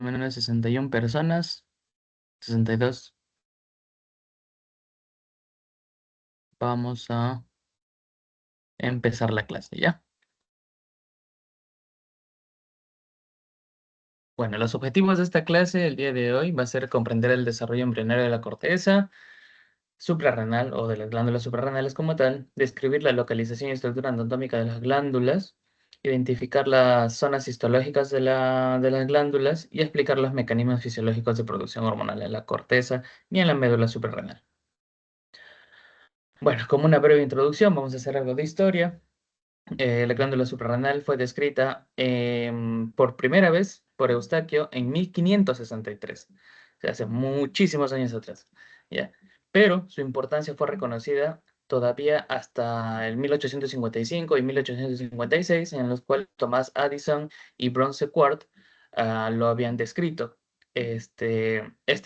menos de 61 personas. 62. Vamos a empezar la clase, ¿ya? Bueno, los objetivos de esta clase el día de hoy va a ser comprender el desarrollo embrionario de la corteza suprarrenal o de las glándulas suprarrenales como tal, describir la localización y estructura anatómica de las glándulas, identificar las zonas histológicas de las glándulas y explicar los mecanismos fisiológicos de producción hormonal en la corteza y en la médula suprarrenal. Bueno, como una breve introducción, vamos a hacer algo de historia. La glándula suprarrenal fue descrita por primera vez por Eustaquio en 1563, o sea, hace muchísimos años atrás, ¿ya? Pero su importancia fue reconocida todavía hasta el 1855 y 1856, en los cuales Thomas Addison y Bronze-Quart lo habían descrito. Este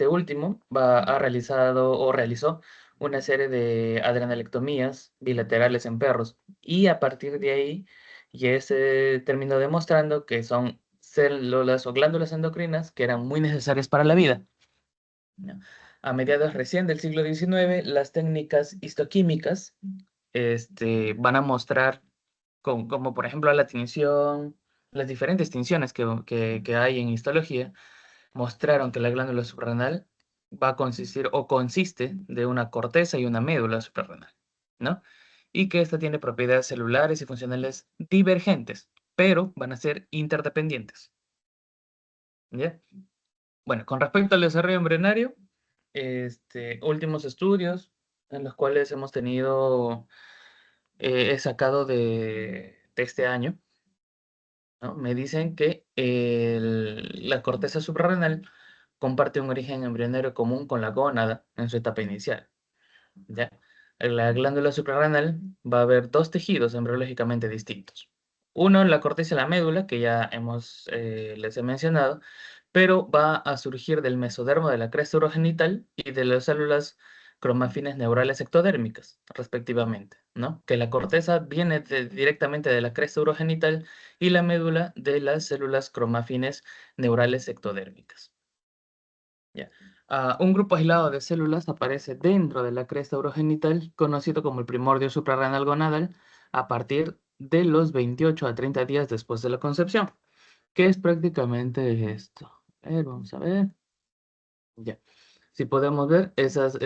último ha realizado o realizó una serie de adrenalectomías bilaterales en perros y a partir de ahí ya se terminó demostrando que son células o glándulas endocrinas que eran muy necesarias para la vida, ¿no? A mediados recién del siglo XIX, las técnicas histoquímicas van a mostrar, como por ejemplo la tinción, las diferentes tinciones que hay en histología, mostraron que la glándula suprarrenal va a consistir o consiste de una corteza y una médula suprarrenal, ¿no? Y que esta tiene propiedades celulares y funcionales divergentes, pero van a ser interdependientes, ¿ya? Bueno, con respecto al desarrollo embrionario, últimos estudios en los cuales hemos tenido, he sacado de este año, ¿no? Me dicen que la corteza suprarrenal comparte un origen embrionario común con la gónada en su etapa inicial, ¿ya? En la glándula suprarrenal va a haber dos tejidos embriológicamente distintos. Uno, la corteza y la médula, que ya les he mencionado, pero va a surgir del mesodermo de la cresta urogenital y de las células cromafines neurales ectodérmicas, respectivamente, ¿no? Que la corteza viene directamente de la cresta urogenital y la médula de las células cromafines neurales ectodérmicas. ¿Ya? Un grupo aislado de células aparece dentro de la cresta urogenital, conocido como el primordio suprarrenal gonadal, a partir de los 28 a 30 días después de la concepción, que es prácticamente esto. A ver, vamos a ver. Ya. Si podemos ver, esas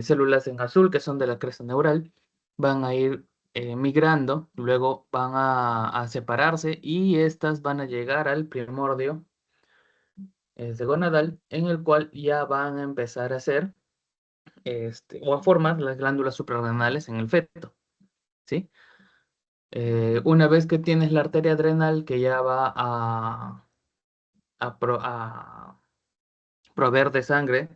células en azul que son de la cresta neural van a ir migrando, luego van a separarse y estas van a llegar al primordio gonadal, en el cual ya van a empezar a hacer o a formar las glándulas suprarrenales en el feto, ¿sí? Una vez que tienes la arteria adrenal que ya va a proveer de sangre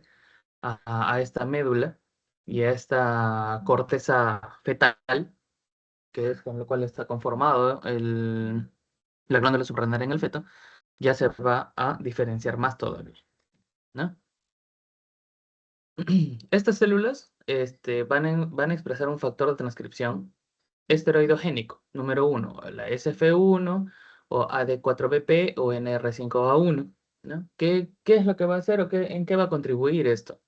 a esta médula y a esta corteza fetal, que es con lo cual está conformado la glándula suprarrenal en el feto, ya se va a diferenciar más todavía, ¿no? Estas células van a expresar un factor de transcripción esteroidogénico, número uno, la SF1 o AD4BP o NR5A1, ¿no? ¿Qué es lo que va a hacer o en qué va a contribuir esto?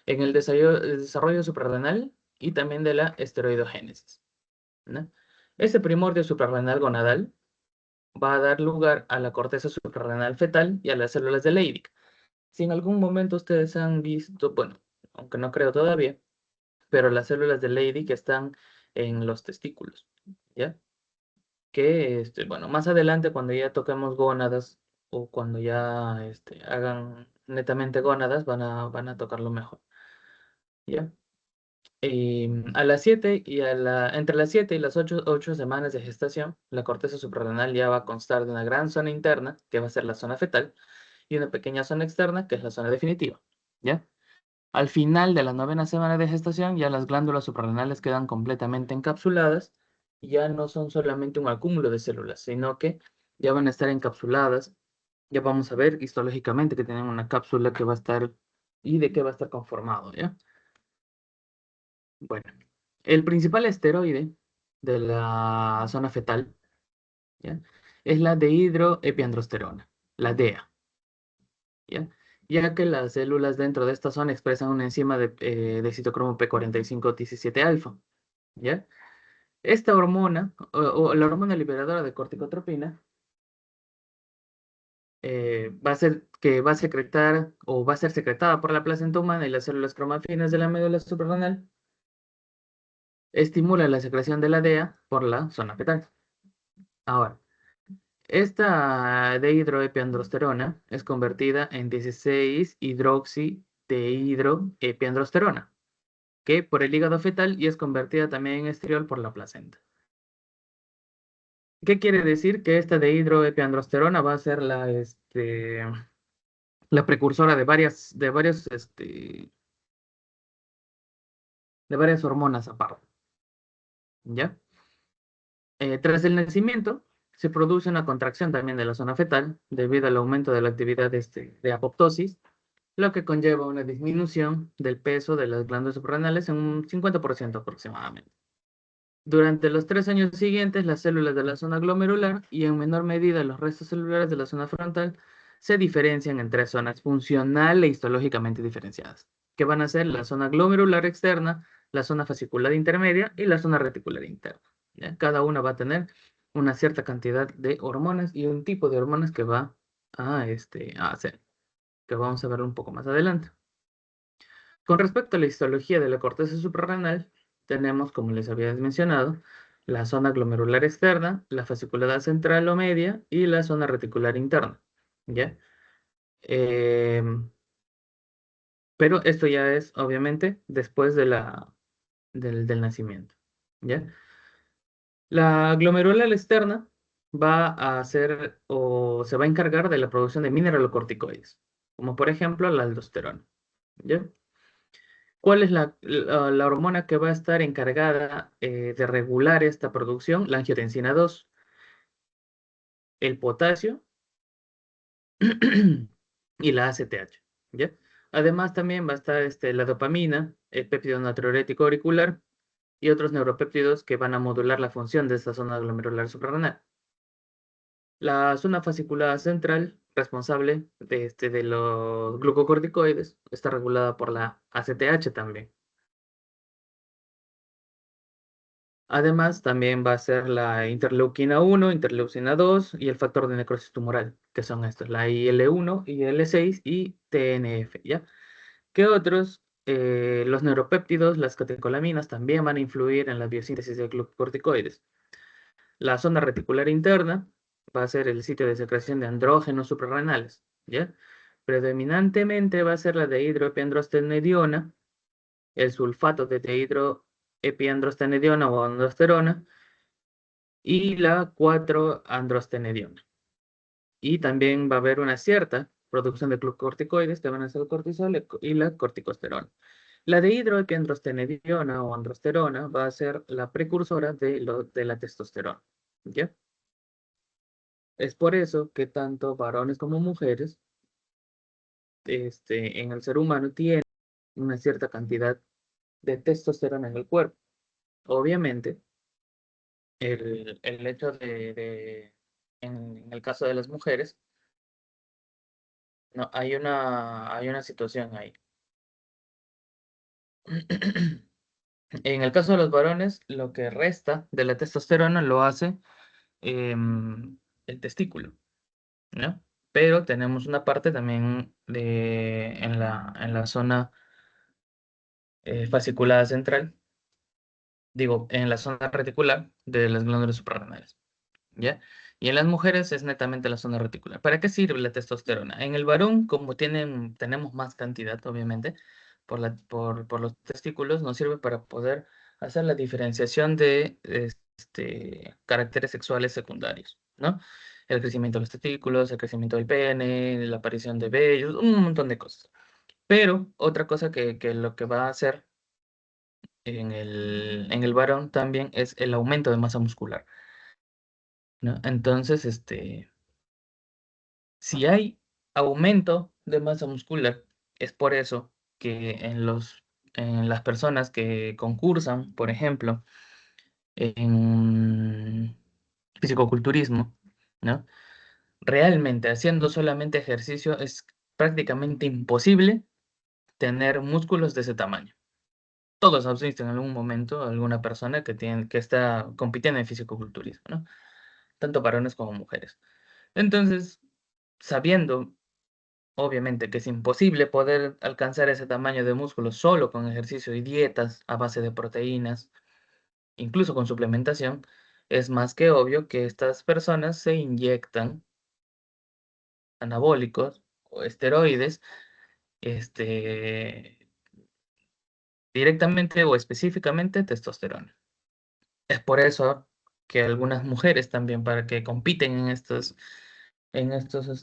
En el desarrollo suprarrenal y también de la esteroidogénesis, ¿no? Este primordio suprarrenal gonadal va a dar lugar a la corteza suprarrenal fetal y a las células de Leydig. Si en algún momento ustedes han visto, bueno, aunque no creo todavía, pero las células de Leydig están en los testículos, ¿ya? Que, bueno, más adelante cuando ya toquemos gónadas o cuando ya hagan netamente gónadas, van a tocarlo mejor, ¿ya? A las 7 entre las 7 y las 8 semanas de gestación, la corteza suprarrenal ya va a constar de una gran zona interna, que va a ser la zona fetal, y una pequeña zona externa, que es la zona definitiva, ¿ya? Al final de la novena semana de gestación, ya las glándulas suprarrenales quedan completamente encapsuladas y ya no son solamente un acúmulo de células, sino que ya van a estar encapsuladas. Ya vamos a ver histológicamente que tienen una cápsula que va a estar y de qué va a estar conformado, ¿ya? Bueno, el principal esteroide de la zona fetal, ¿ya? Es la dehidroepiandrosterona, la DEA. ¿ya? Ya que las células dentro de esta zona expresan una enzima de citocromo P4517 alfa, ¿ya? Esta hormona, o la hormona liberadora de corticotropina, va a secretar o va a ser secretada por la placenta humana y las células cromafinas de la médula suprarrenal, estimula la secreción de la DEA por la zona fetal. Ahora, esta dehidroepiandrosterona es convertida en 16-hidroxidehidroepiandrosterona, que por el hígado fetal y es convertida también en estriol por la placenta. ¿Qué quiere decir? Que esta dehidroepiandrosterona va a ser la precursora de varias hormonas aparte, ¿ya? Tras el nacimiento, se produce una contracción también de la zona fetal debido al aumento de la actividad de apoptosis, lo que conlleva una disminución del peso de las glándulas suprarrenales en un 50% aproximadamente. Durante los 3 años siguientes, las células de la zona glomerular y en menor medida los restos celulares de la zona frontal se diferencian en tres zonas funcional e histológicamente diferenciadas, que van a ser la zona glomerular externa, la zona fascicular intermedia y la zona reticular interna, ¿ya? Cada una va a tener una cierta cantidad de hormonas y un tipo de hormonas que va a hacer, que vamos a ver un poco más adelante. Con respecto a la histología de la corteza suprarrenal, tenemos, como les había mencionado, la zona glomerular externa, la fasciculada central o media y la zona reticular interna, ¿ya? Em, pero esto ya es, obviamente, después del nacimiento, ¿ya? La glomerular externa va a hacer o se va a encargar de la producción de mineralocorticoides, como por ejemplo la aldosterona, ¿ya? ¿Cuál es la hormona que va a estar encargada de regular esta producción? La angiotensina 2, el potasio y la ACTH, ¿ya? Además también va a estar la dopamina, el péptido natriurético auricular y otros neuropéptidos que van a modular la función de esta zona glomerular suprarrenal. La zona fasciculada central, responsable de los glucocorticoides, está regulada por la ACTH también. Además, también va a ser la interleuquina 1, interleucina 2 y el factor de necrosis tumoral, que son estos, la IL-1, IL-6 y TNF, ¿ya? ¿Qué otros? Los neuropéptidos, las catecolaminas, también van a influir en la biosíntesis de glucocorticoides. La zona reticular interna va a ser el sitio de secreción de andrógenos suprarrenales, ¿ya? Predominantemente va a ser la de hidroepiandrostenediona, el sulfato de dehidroepiandrostenediona o androsterona, y la 4-androstenediona. Y también va a haber una cierta producción de glucocorticoides que van a ser el cortisol y la corticosterona. La dehidroepiandrostenediona o androsterona va a ser la precursora de la testosterona, ¿ya? Es por eso que tanto varones como mujeres en el ser humano tienen una cierta cantidad de testosterona en el cuerpo. Obviamente, el hecho en el caso de las mujeres, no, hay una situación ahí. En el caso de los varones, lo que resta de la testosterona lo hace el testículo, ¿no? Pero tenemos una parte también en la zona fasciculada central, digo, en la zona reticular de las glándulas suprarrenales, ¿ya? Y en las mujeres es netamente la zona reticular. ¿Para qué sirve la testosterona? En el varón, como tenemos más cantidad, obviamente, por los testículos, nos sirve para poder hacer la diferenciación de caracteres sexuales secundarios, ¿no? El crecimiento de los testículos, el crecimiento del pene, la aparición de vellos, un montón de cosas. Pero otra cosa que lo que va a hacer en el varón también es el aumento de masa muscular, ¿no? Entonces, si hay aumento de masa muscular, es por eso que en las personas que concursan, por ejemplo, en fisicoculturismo, ¿no? Realmente haciendo solamente ejercicio es prácticamente imposible tener músculos de ese tamaño. Todos han visto en algún momento a alguna persona que está compitiendo en fisicoculturismo, ¿no? Tanto varones como mujeres. Entonces, sabiendo, obviamente, que es imposible poder alcanzar ese tamaño de músculo solo con ejercicio y dietas a base de proteínas, incluso con suplementación, es más que obvio que estas personas se inyectan anabólicos o esteroides, este, directamente o específicamente testosterona. Es por eso que algunas mujeres también, para que compiten en estos, en estos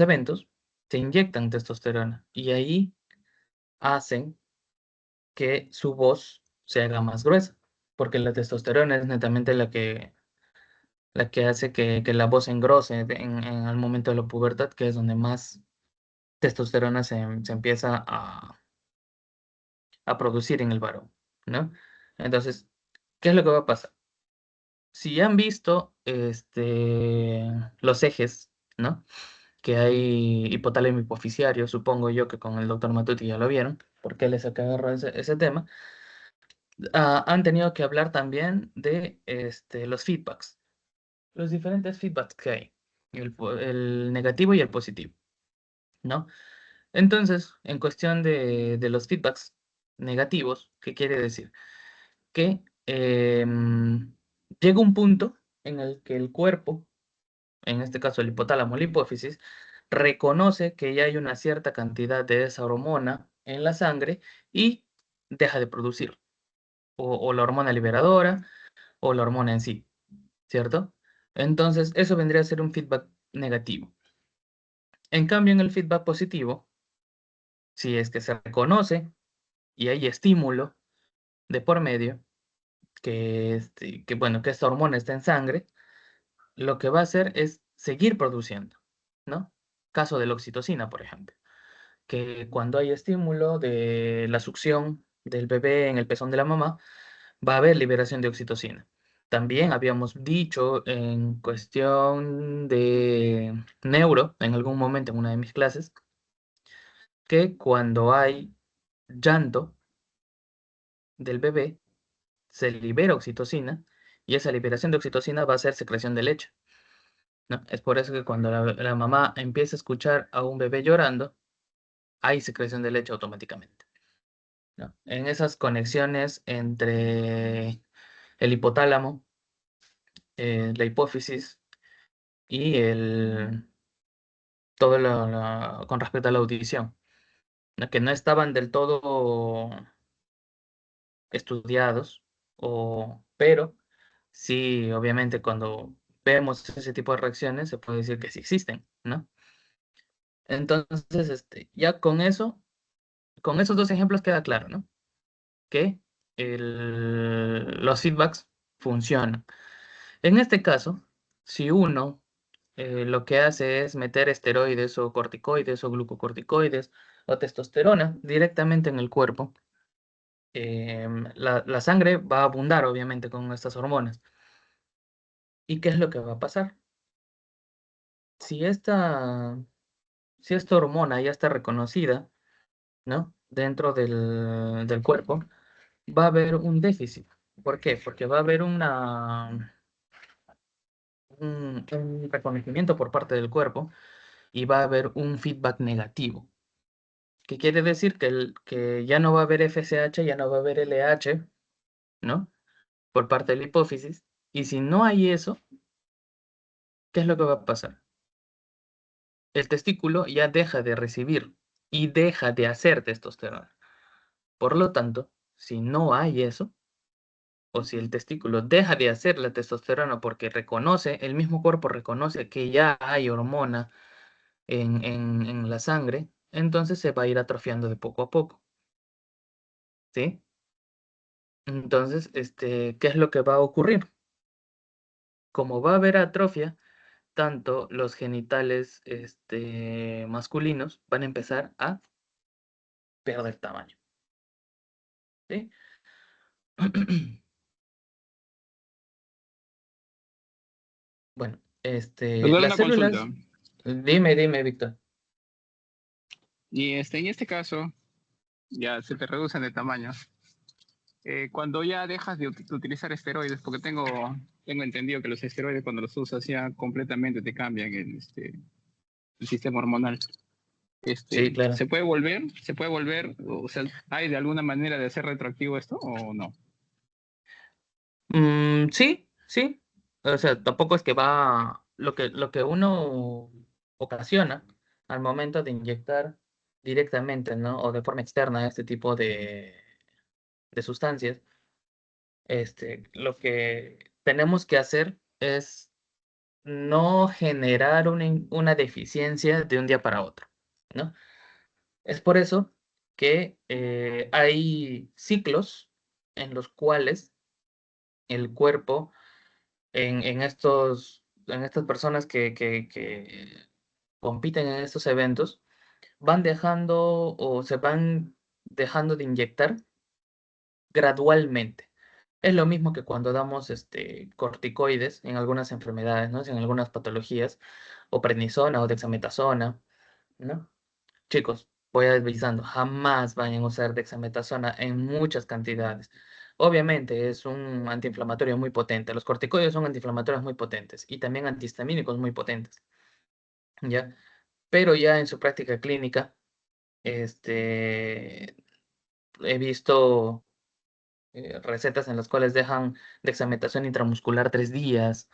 eventos, se inyectan testosterona y ahí hacen que su voz se haga más gruesa, porque la testosterona es netamente la que hace que la voz engrose en el momento de la pubertad, que es donde más testosterona se empieza a producir en el varón, ¿no? Entonces, ¿qué es lo que va a pasar? Si han visto los ejes, ¿no? Que hay hipotálamo hipoficiario, supongo yo que con el doctor Matuti ya lo vieron, porque él es el que agarró ese tema. Han tenido que hablar también de los feedbacks, los diferentes feedbacks que hay, el negativo y el positivo, ¿no? Entonces, en cuestión de los feedbacks negativos, ¿qué quiere decir? Que llega un punto en el que el cuerpo, en este caso el hipotálamo, la hipófisis, reconoce que ya hay una cierta cantidad de esa hormona en la sangre y deja de producir, o la hormona liberadora, o la hormona en sí, ¿cierto? Entonces, eso vendría a ser un feedback negativo. En cambio, en el feedback positivo, si es que se reconoce y hay estímulo de por medio, bueno, que esta hormona está en sangre, lo que va a hacer es seguir produciendo, ¿no? Caso de la oxitocina, por ejemplo, que cuando hay estímulo de la succión del bebé en el pezón de la mamá, va a haber liberación de oxitocina. También habíamos dicho en cuestión de neuro, en algún momento en una de mis clases, que cuando hay llanto del bebé, se libera oxitocina y esa liberación de oxitocina va a ser secreción de leche, ¿no? Es por eso que cuando la mamá empieza a escuchar a un bebé llorando, hay secreción de leche automáticamente, ¿no? En esas conexiones entre el hipotálamo, la hipófisis y todo con respecto a la audición, ¿no? Que no estaban del todo estudiados, pero sí, obviamente cuando vemos ese tipo de reacciones se puede decir que sí existen, ¿no? Entonces, ya con esos dos ejemplos queda claro, ¿no? Que los feedbacks funcionan. En este caso, si uno lo que hace es meter esteroides o corticoides o glucocorticoides o testosterona directamente en el cuerpo, la sangre va a abundar obviamente con estas hormonas. ¿Y qué es lo que va a pasar? Si si esta hormona ya está reconocida, ¿no? Dentro del cuerpo, va a haber un déficit. ¿Por qué? Porque va a haber un reconocimiento por parte del cuerpo y va a haber un feedback negativo. ¿Qué quiere decir? Que ya no va a haber FSH, ya no va a haber LH, ¿no? Por parte de la hipófisis. Y si no hay eso, ¿qué es lo que va a pasar? El testículo ya deja de recibir y deja de hacer testosterona. Por lo tanto, si no hay eso, o si el testículo deja de hacer la testosterona porque el mismo cuerpo reconoce que ya hay hormona en la sangre, entonces se va a ir atrofiando de poco a poco, ¿sí? Entonces, ¿qué es lo que va a ocurrir? Como va a haber atrofia, tanto los genitales, masculinos van a empezar a perder tamaño, ¿sí? Bueno, Perdón, las una consulta. células, Dime, Víctor. Y en este caso, ya se te reducen de tamaño. Cuando ya dejas de utilizar esteroides, porque tengo entendido que los esteroides cuando los usas ya completamente te cambian el sistema hormonal. Sí, claro. ¿Se puede volver? O sea, ¿hay de alguna manera de hacer retroactivo esto o no? Sí, sí. O sea, tampoco es que va lo que uno ocasiona al momento de inyectar directamente, ¿no? O de forma externa este tipo de sustancias. Lo que tenemos que hacer es no generar una deficiencia de un día para otro, ¿no? Es por eso que hay ciclos en los cuales el cuerpo, en estas personas que compiten en estos eventos, van dejando o se van dejando de inyectar gradualmente. Es lo mismo que cuando damos corticoides en algunas enfermedades, ¿no? En algunas patologías, o prednisona o dexametasona, ¿no? Chicos, voy avisando, jamás vayan a usar dexametasona en muchas cantidades. Obviamente es un antiinflamatorio muy potente. Los corticoides son antiinflamatorios muy potentes y también antihistamínicos muy potentes, ¿ya? Pero ya en su práctica clínica, este, he visto recetas en las cuales dejan dexametasona intramuscular 3 días.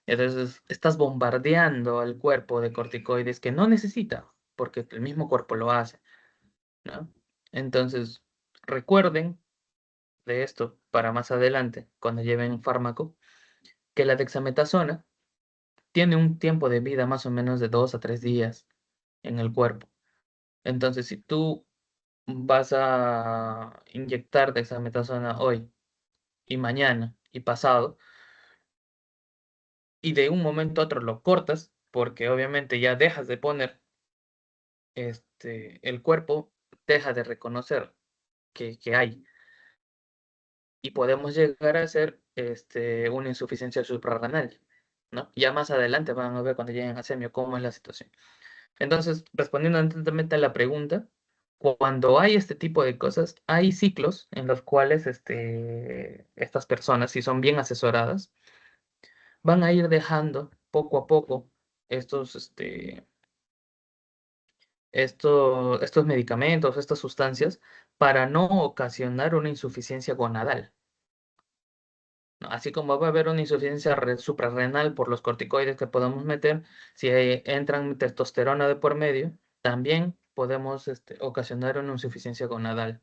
Entonces, estás bombardeando al cuerpo de corticoides que no necesita, porque el mismo cuerpo lo hace, ¿no? Entonces, recuerden de esto para más adelante, cuando lleven un fármaco, que la dexametasona tiene un tiempo de vida más o menos de 2 a 3 días en el cuerpo. Entonces, si tú vas a inyectar dexametasona hoy y mañana y pasado, y de un momento a otro lo cortas, porque obviamente ya dejas de poner, el cuerpo deja de reconocer que hay y podemos llegar a hacer una insuficiencia suprarrenal, ¿no? Ya más adelante van a ver cuando lleguen a semio cómo es la situación. Entonces, respondiendo atentamente a la pregunta, cuando hay este tipo de cosas, hay ciclos en los cuales estas personas, si son bien asesoradas, van a ir dejando poco a poco estos, estos medicamentos, estas sustancias, para no ocasionar una insuficiencia gonadal, ¿no? Así como va a haber una insuficiencia suprarrenal por los corticoides que podemos meter, si entran testosterona de por medio, también podemos ocasionar una insuficiencia gonadal,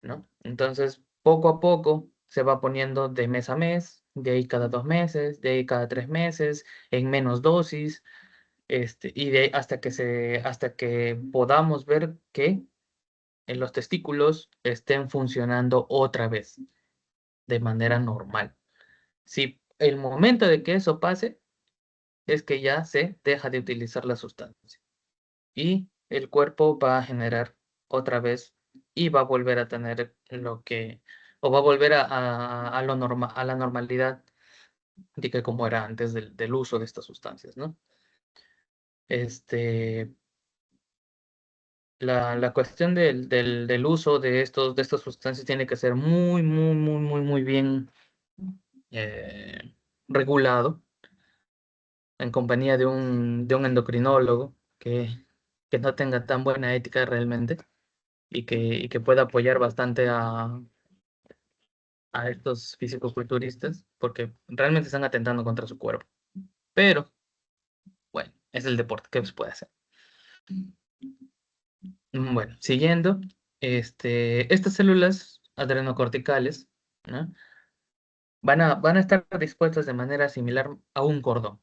¿no? Entonces, poco a poco se va poniendo de mes a mes, de ahí cada 2 meses, de ahí cada 3 meses, en menos dosis, y de ahí hasta que podamos ver que los testículos estén funcionando otra vez de manera normal. Si el momento de que eso pase es que ya se deja de utilizar la sustancia y el cuerpo va a generar otra vez y va a volver a tener o va a volver a lo a la normalidad de que como era antes del uso de estas sustancias, ¿no? Este, la cuestión del uso de estas sustancias tiene que ser muy bien eh, regulado en compañía de un endocrinólogo que no tenga tan buena ética realmente y que pueda apoyar bastante a estos fisicoculturistas porque realmente están atentando contra su cuerpo. Pero, bueno, es el deporte, ¿qué se puede hacer? Bueno, siguiendo, estas células adrenocorticales, ¿no? Van a estar dispuestas de manera similar a un cordón,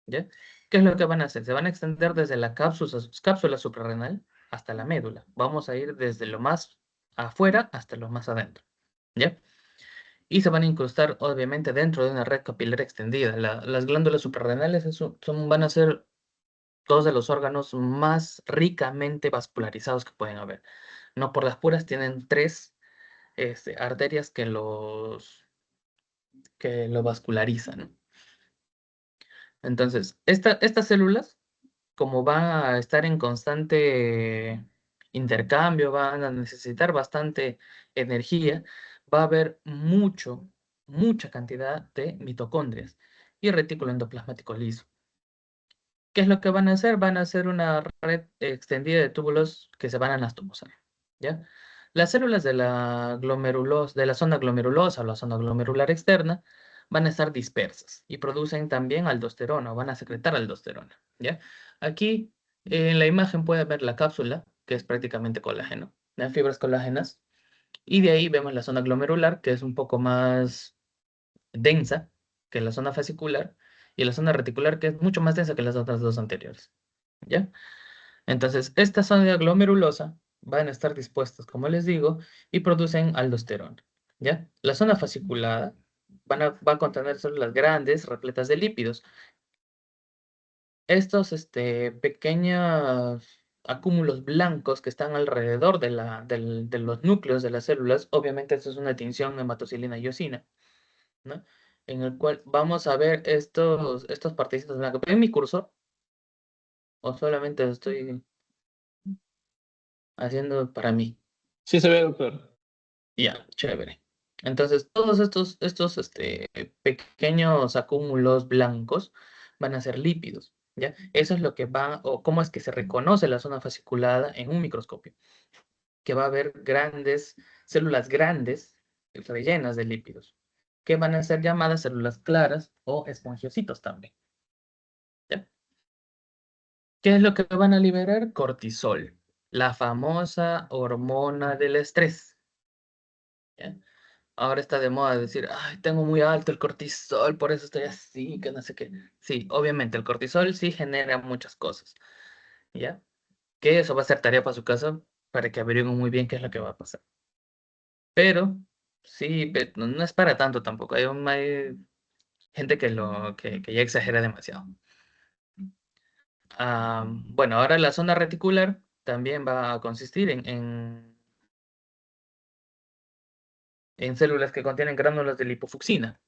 ¿ya? ¿Qué es lo que van a hacer? Se van a extender desde la cápsula suprarrenal hasta la médula. Vamos a ir desde lo más afuera hasta lo más adentro, ¿ya? Y se van a incrustar, obviamente, dentro de una red capilar extendida. Las glándulas suprarrenales van a ser dos de los órganos más ricamente vascularizados que pueden haber. No por las puras, tienen tres arterias que lo vascularizan. Entonces, estas células como van a estar en constante intercambio, van a necesitar bastante energía, va a haber mucha cantidad de mitocondrias y retículo endoplasmático liso. ¿Qué es lo que van a hacer? Van a hacer una red extendida de túbulos que se van a anastomosar, ¿ya? Las células de la de la zona glomerulosa o la zona glomerular externa van a estar dispersas y producen también aldosterona o van a secretar aldosterona, ¿ya? Aquí en la imagen puede ver la cápsula, que es prácticamente colágeno, ¿ya? Fibras colágenas, y de ahí vemos la zona glomerular, que es un poco más densa que la zona fascicular, y la zona reticular, que es mucho más densa que las otras dos anteriores, ¿ya? Entonces, esta zona glomerulosa van a estar dispuestas, como les digo, y producen aldosterona, ¿ya? La zona fasciculada va a contener células grandes, repletas de lípidos. Estos pequeños acúmulos blancos que están alrededor de los núcleos de las células, obviamente esto es una tinción hematocilina y eosina, ¿no? En el cual vamos a ver estos partecitos blancos. ¿Ven mi cursor? ¿O solamente lo estoy haciendo para mí? Sí se ve, doctor. Ya, chévere. Entonces, todos estos pequeños acúmulos blancos van a ser lípidos, ¿ya? Eso es lo que va, o cómo es que se reconoce la zona fasciculada en un microscopio, que va a haber células grandes rellenas de lípidos, que van a ser llamadas células claras o espongiocitos también, ¿ya? ¿Qué es lo que van a liberar? Cortisol, la famosa hormona del estrés, ¿ya? Ahora está de moda decir, ay, tengo muy alto el cortisol, por eso estoy así, que no sé qué. Sí, obviamente el cortisol sí genera muchas cosas, ¿ya? Que eso va a ser tarea para su casa, para que averigüen muy bien qué es lo que va a pasar. Pero, sí, no, no es para tanto tampoco. Hay gente que ya exagera demasiado. Bueno, ahora la zona reticular también va a consistir en células que contienen gránulos de lipofucsina,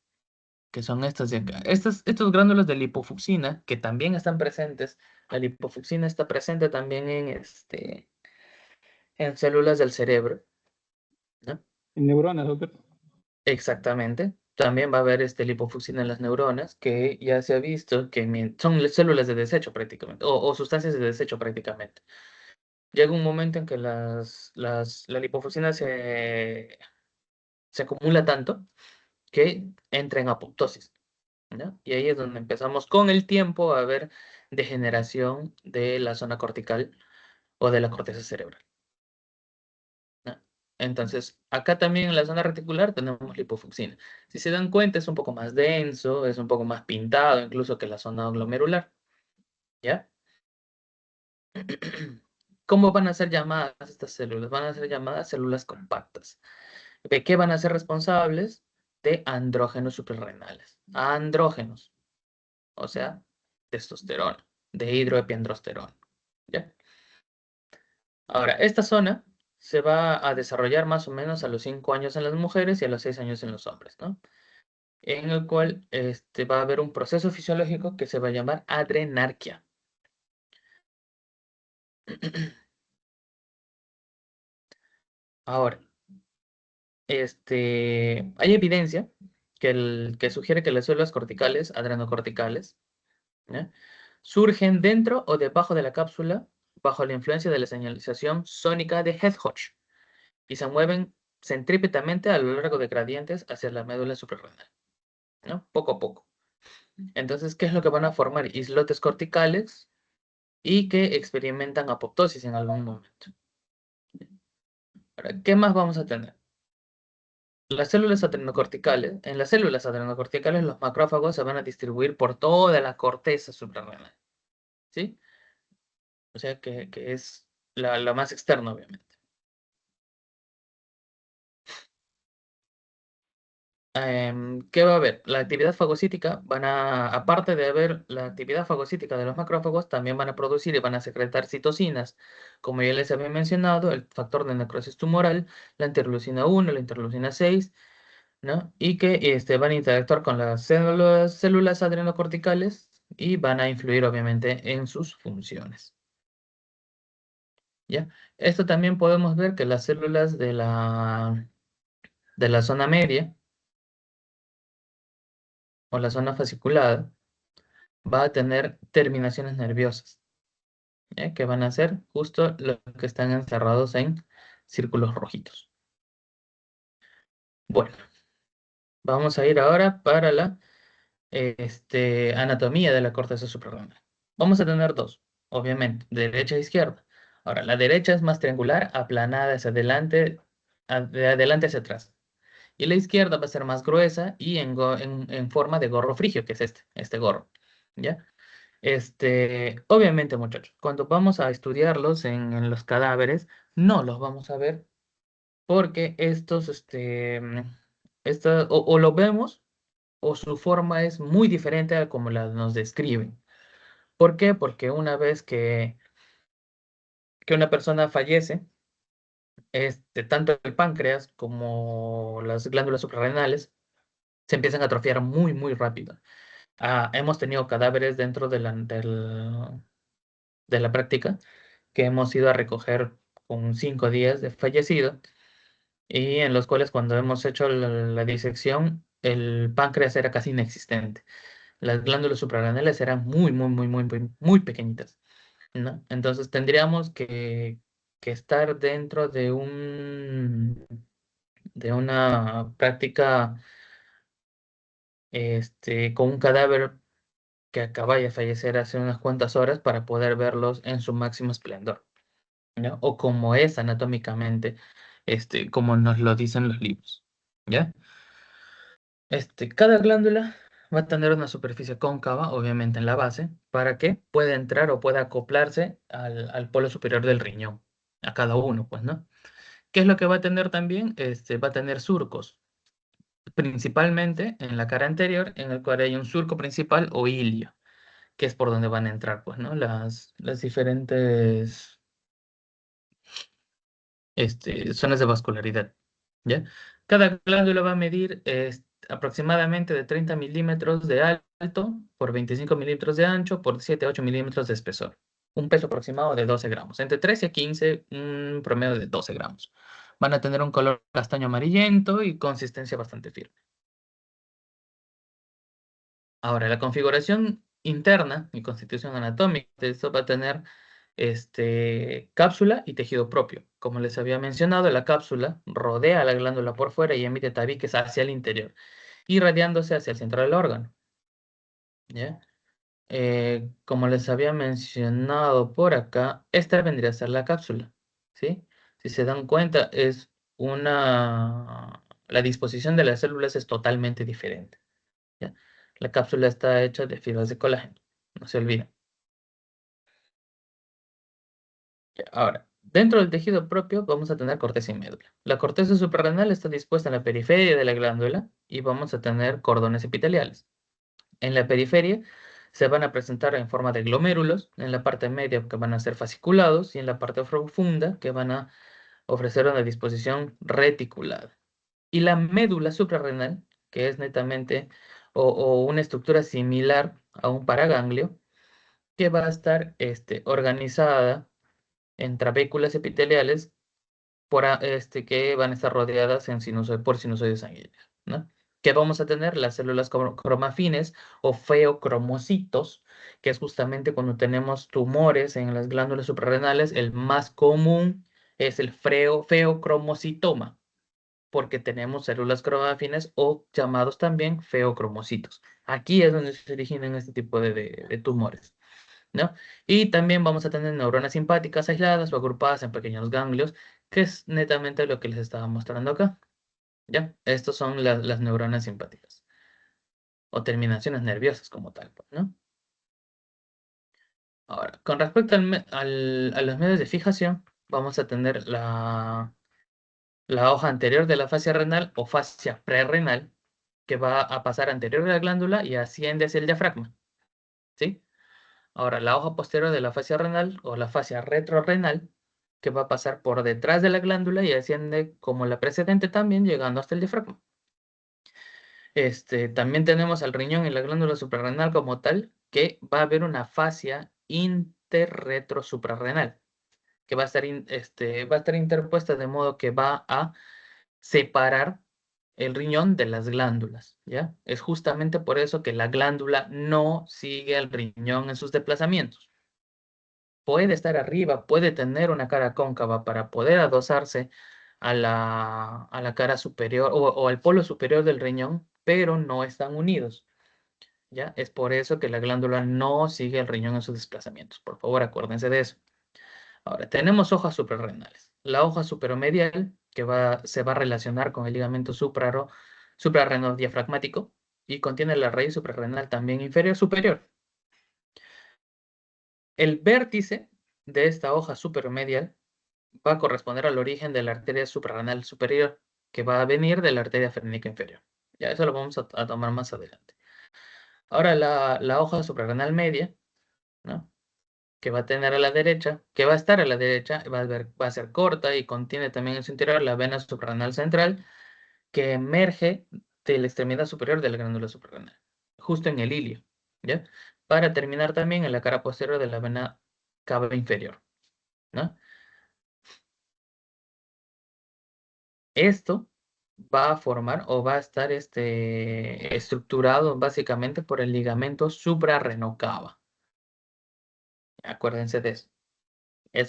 que son estas de acá. Estos gránulos de lipofucsina, que también están presentes, la lipofucsina está presente también en células del cerebro, ¿no? En neuronas, doctor. Exactamente. También va a haber lipofucsina en las neuronas, que ya se ha visto que son células de desecho prácticamente, o sustancias de desecho prácticamente. Llega un momento en que la lipofucsina se acumula tanto que entra en apoptosis, ¿no? Y ahí es donde empezamos con el tiempo a ver degeneración de la zona cortical o de la corteza cerebral, ¿no? Entonces, acá también en la zona reticular tenemos lipofucsina. Si se dan cuenta, es un poco más denso, es un poco más pintado incluso que la zona glomerular, ¿ya? ¿Cómo van a ser llamadas estas células? Van a ser llamadas células compactas. ¿De qué van a ser responsables? De andrógenos suprarrenales. Andrógenos, o sea, testosterona, de hidroepiandrosterona, ¿ya? Ahora, esta zona se va a desarrollar más o menos a los 5 años en las mujeres y a los 6 años en los hombres, ¿no? En el cual va a haber un proceso fisiológico que se va a llamar adrenarquia. Ahora, hay evidencia que sugiere que las células corticales, adrenocorticales, ¿ya? Surgen dentro o debajo de la cápsula bajo la influencia de la señalización sónica de Hedgehog y se mueven centrípetamente a lo largo de gradientes hacia la médula suprarrenal, ¿no? Poco a poco. Entonces, ¿qué es lo que van a formar? Islotes corticales y que experimentan apoptosis en algún momento. Ahora, ¿qué más vamos a tener? Las células adrenocorticales. En las células adrenocorticales, los macrófagos se van a distribuir por toda la corteza suprarrenal, ¿sí? O sea que es la más externa, obviamente. ¿Qué va a haber? La actividad fagocítica aparte de haber la actividad fagocítica de los macrófagos, también van a producir y van a secretar citocinas, como ya les había mencionado, el factor de necrosis tumoral, la interleucina 1, la interleucina 6, ¿no? Y que van a interactuar con las células adrenocorticales, y van a influir obviamente en sus funciones. ¿Ya? Esto también podemos ver que las células de la zona media o la zona fasciculada va a tener terminaciones nerviosas, ¿ya? Que van a ser justo los que están encerrados en círculos rojitos. Bueno, vamos a ir ahora para la anatomía de la corteza suprarrenal. Vamos a tener dos, obviamente, derecha e izquierda. Ahora, la derecha es más triangular, aplanada hacia adelante, de adelante hacia atrás. Y la izquierda va a ser más gruesa y en forma de gorro frigio, que es este gorro. ¿Ya? Obviamente, muchachos, cuando vamos a estudiarlos en los cadáveres, no los vamos a ver porque o lo vemos o su forma es muy diferente a como la nos describen. ¿Por qué? Porque una vez que una persona fallece, tanto el páncreas como las glándulas suprarrenales se empiezan a atrofiar muy, muy rápido. Hemos tenido cadáveres dentro de la práctica que hemos ido a recoger con 5 días de fallecido y en los cuales cuando hemos hecho la disección, el páncreas era casi inexistente. Las glándulas suprarrenales eran muy, muy, muy, muy, muy, muy pequeñitas, ¿no? Entonces tendríamos que estar dentro de una práctica con un cadáver que acaba de fallecer hace unas cuantas horas para poder verlos en su máximo esplendor, ¿ya? O como es anatómicamente, como nos lo dicen los libros, ¿ya? Cada glándula va a tener una superficie cóncava, obviamente en la base, para que pueda entrar o pueda acoplarse al polo superior del riñón, a cada uno, pues, ¿no? ¿Qué es lo que va a tener también? Va a tener surcos, principalmente en la cara anterior, en el cual hay un surco principal o ilio, que es por donde van a entrar, pues, ¿no? Las diferentes zonas de vascularidad, ¿ya? Cada glándula va a medir aproximadamente de 30 milímetros de alto por 25 milímetros de ancho por 7 a 8 milímetros de espesor. Un peso aproximado de 12 gramos. Entre 13 a 15, un promedio de 12 gramos. Van a tener un color castaño amarillento y consistencia bastante firme. Ahora, la configuración interna y constitución anatómica de esto va a tener cápsula y tejido propio. Como les había mencionado, la cápsula rodea la glándula por fuera y emite tabiques hacia el interior, irradiándose hacia el centro del órgano. ¿Ya? Como les había mencionado por acá, esta vendría a ser la cápsula. ¿Sí? Si se dan cuenta, la disposición de las células es totalmente diferente. ¿Ya? La cápsula está hecha de fibras de colágeno, no se olviden. Ahora, dentro del tejido propio vamos a tener corteza y médula. La corteza suprarrenal está dispuesta en la periferia de la glándula y vamos a tener cordones epiteliales. En la periferia se van a presentar en forma de glomérulos, en la parte media que van a ser fasciculados y en la parte profunda que van a ofrecer una disposición reticulada. Y la médula suprarrenal, que es netamente o una estructura similar a un paraganglio, que va a estar organizada en trabéculas epiteliales que van a estar rodeadas por sinusoides sanguíneos, ¿no? Que vamos a tener las células cromafines o feocromocitos, que es justamente cuando tenemos tumores en las glándulas suprarrenales, el más común es el feocromocitoma, porque tenemos células cromafines o llamados también feocromocitos. Aquí es donde se originan este tipo de tumores, ¿no? Y también vamos a tener neuronas simpáticas aisladas o agrupadas en pequeños ganglios, que es netamente lo que les estaba mostrando acá, ¿ya? Estos son las neuronas simpáticas o terminaciones nerviosas como tal, pues, ¿no? Ahora, con respecto a los medios de fijación, vamos a tener la hoja anterior de la fascia renal o fascia prerrenal, que va a pasar anterior a la glándula y asciende hacia el diafragma, ¿sí? Ahora, la hoja posterior de la fascia renal o la fascia retrorrenal, que va a pasar por detrás de la glándula y asciende como la precedente también, llegando hasta el diafragma. También tenemos al riñón y la glándula suprarrenal como tal, que va a haber una fascia interretrosuprarrenal, que va a estar interpuesta de modo que va a separar el riñón de las glándulas, ¿ya? Es justamente por eso que la glándula no sigue al riñón en sus desplazamientos. Puede estar arriba, puede tener una cara cóncava para poder adosarse a la cara superior o al polo superior del riñón, pero no están unidos, ¿ya? Es por eso que la glándula no sigue el riñón en sus desplazamientos. Por favor, acuérdense de eso. Ahora, tenemos hojas suprarrenales. La hoja suprarromedial, que se va a relacionar con el ligamento suprarrenodiafragmático y contiene la raíz suprarrenal también inferior superior. El vértice de esta hoja suprarromedial va a corresponder al origen de la arteria suprarrenal superior, que va a venir de la arteria frénica inferior. Ya eso lo vamos a tomar más adelante. Ahora la hoja suprarrenal media, ¿no? Que va a tener a la derecha, que va a estar a la derecha, va a ser corta y contiene también en su interior la vena suprarrenal central, que emerge de la extremidad superior de la glándula suprarrenal, justo en el ilio, ¿ya? Para terminar también en la cara posterior de la vena cava inferior, ¿no? Esto va a formar o va a estar estructurado básicamente por el ligamento suprarrenocava. Acuérdense de eso.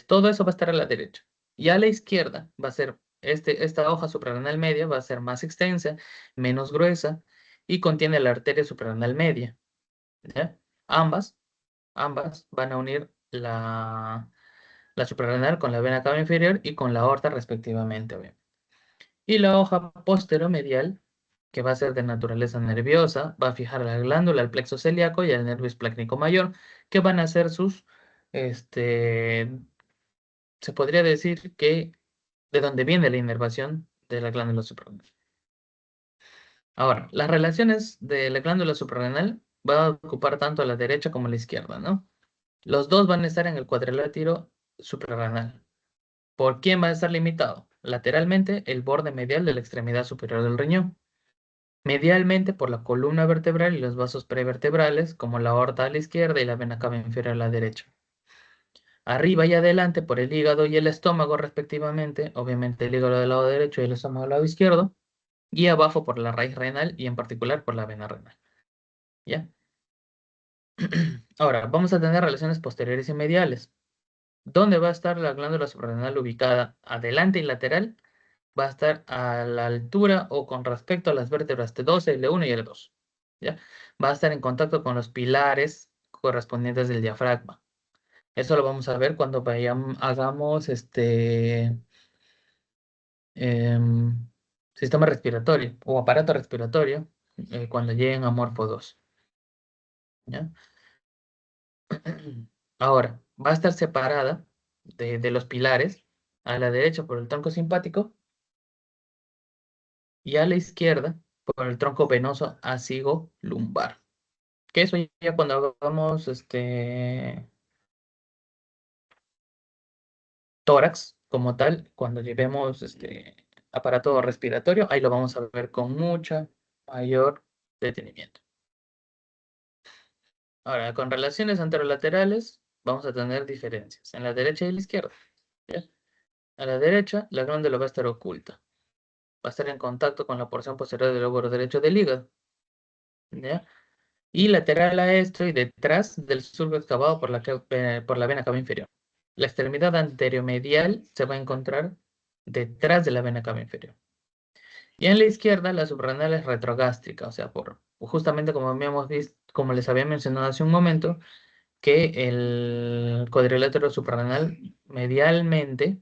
Todo eso va a estar a la derecha. Y a la izquierda va a ser, esta hoja suprarrenal media va a ser más extensa, menos gruesa y contiene la arteria suprarrenal media, ¿ya? Ambas, ambas van a unir la suprarrenal con la vena cava inferior y con la aorta respectivamente, obviamente. Y la hoja posteromedial, que va a ser de naturaleza nerviosa, va a fijar la glándula, al plexo celíaco y al nervio esplácnico mayor, que van a ser este, se podría decir que de donde viene la inervación de la glándula suprarrenal. Ahora, las relaciones de la glándula suprarrenal van a ocupar tanto a la derecha como a la izquierda, ¿no? Los dos van a estar en el cuadrilátero suprarrenal. ¿Por quién va a estar limitado? Lateralmente, el borde medial de la extremidad superior del riñón. Medialmente, por la columna vertebral y los vasos prevertebrales, como la aorta a la izquierda y la vena cava inferior a la derecha. Arriba y adelante por el hígado y el estómago respectivamente, obviamente el hígado del lado derecho y el estómago del lado izquierdo, y abajo por la raíz renal y en particular por la vena renal. ¿Ya? Ahora, vamos a tener relaciones posteriores y mediales. ¿Dónde va a estar la glándula suprarrenal ubicada? Adelante y lateral. Va a estar a la altura o con respecto a las vértebras T12, L1 y L2. ¿Ya? Va a estar en contacto con los pilares correspondientes del diafragma. Eso lo vamos a ver cuando hagamos em, sistema respiratorio o aparato respiratorio cuando lleguen a Morfo 2. ¿Ya? Ahora, va a estar separada de los pilares a la derecha por el tronco simpático y a la izquierda por el tronco venoso asigo lumbar. Que eso ya cuando hagamos tórax como tal, cuando llevemos aparato respiratorio, ahí lo vamos a ver con mucha mayor detenimiento. Ahora, con relaciones anterolaterales, vamos a tener diferencias en la derecha y la izquierda. ¿Ya? A la derecha, la glándula va a estar oculta. Va a estar en contacto con la porción posterior del lóbulo derecho del hígado. ¿Ya? Y lateral a esto y detrás del surco excavado por la vena cava inferior. La extremidad anteromedial se va a encontrar detrás de la vena cava inferior. Y en la izquierda, la suprarrenal es retrogástrica, o sea, justamente como habíamos visto, como les había mencionado hace un momento, que el cuadrilátero suprarrenal medialmente,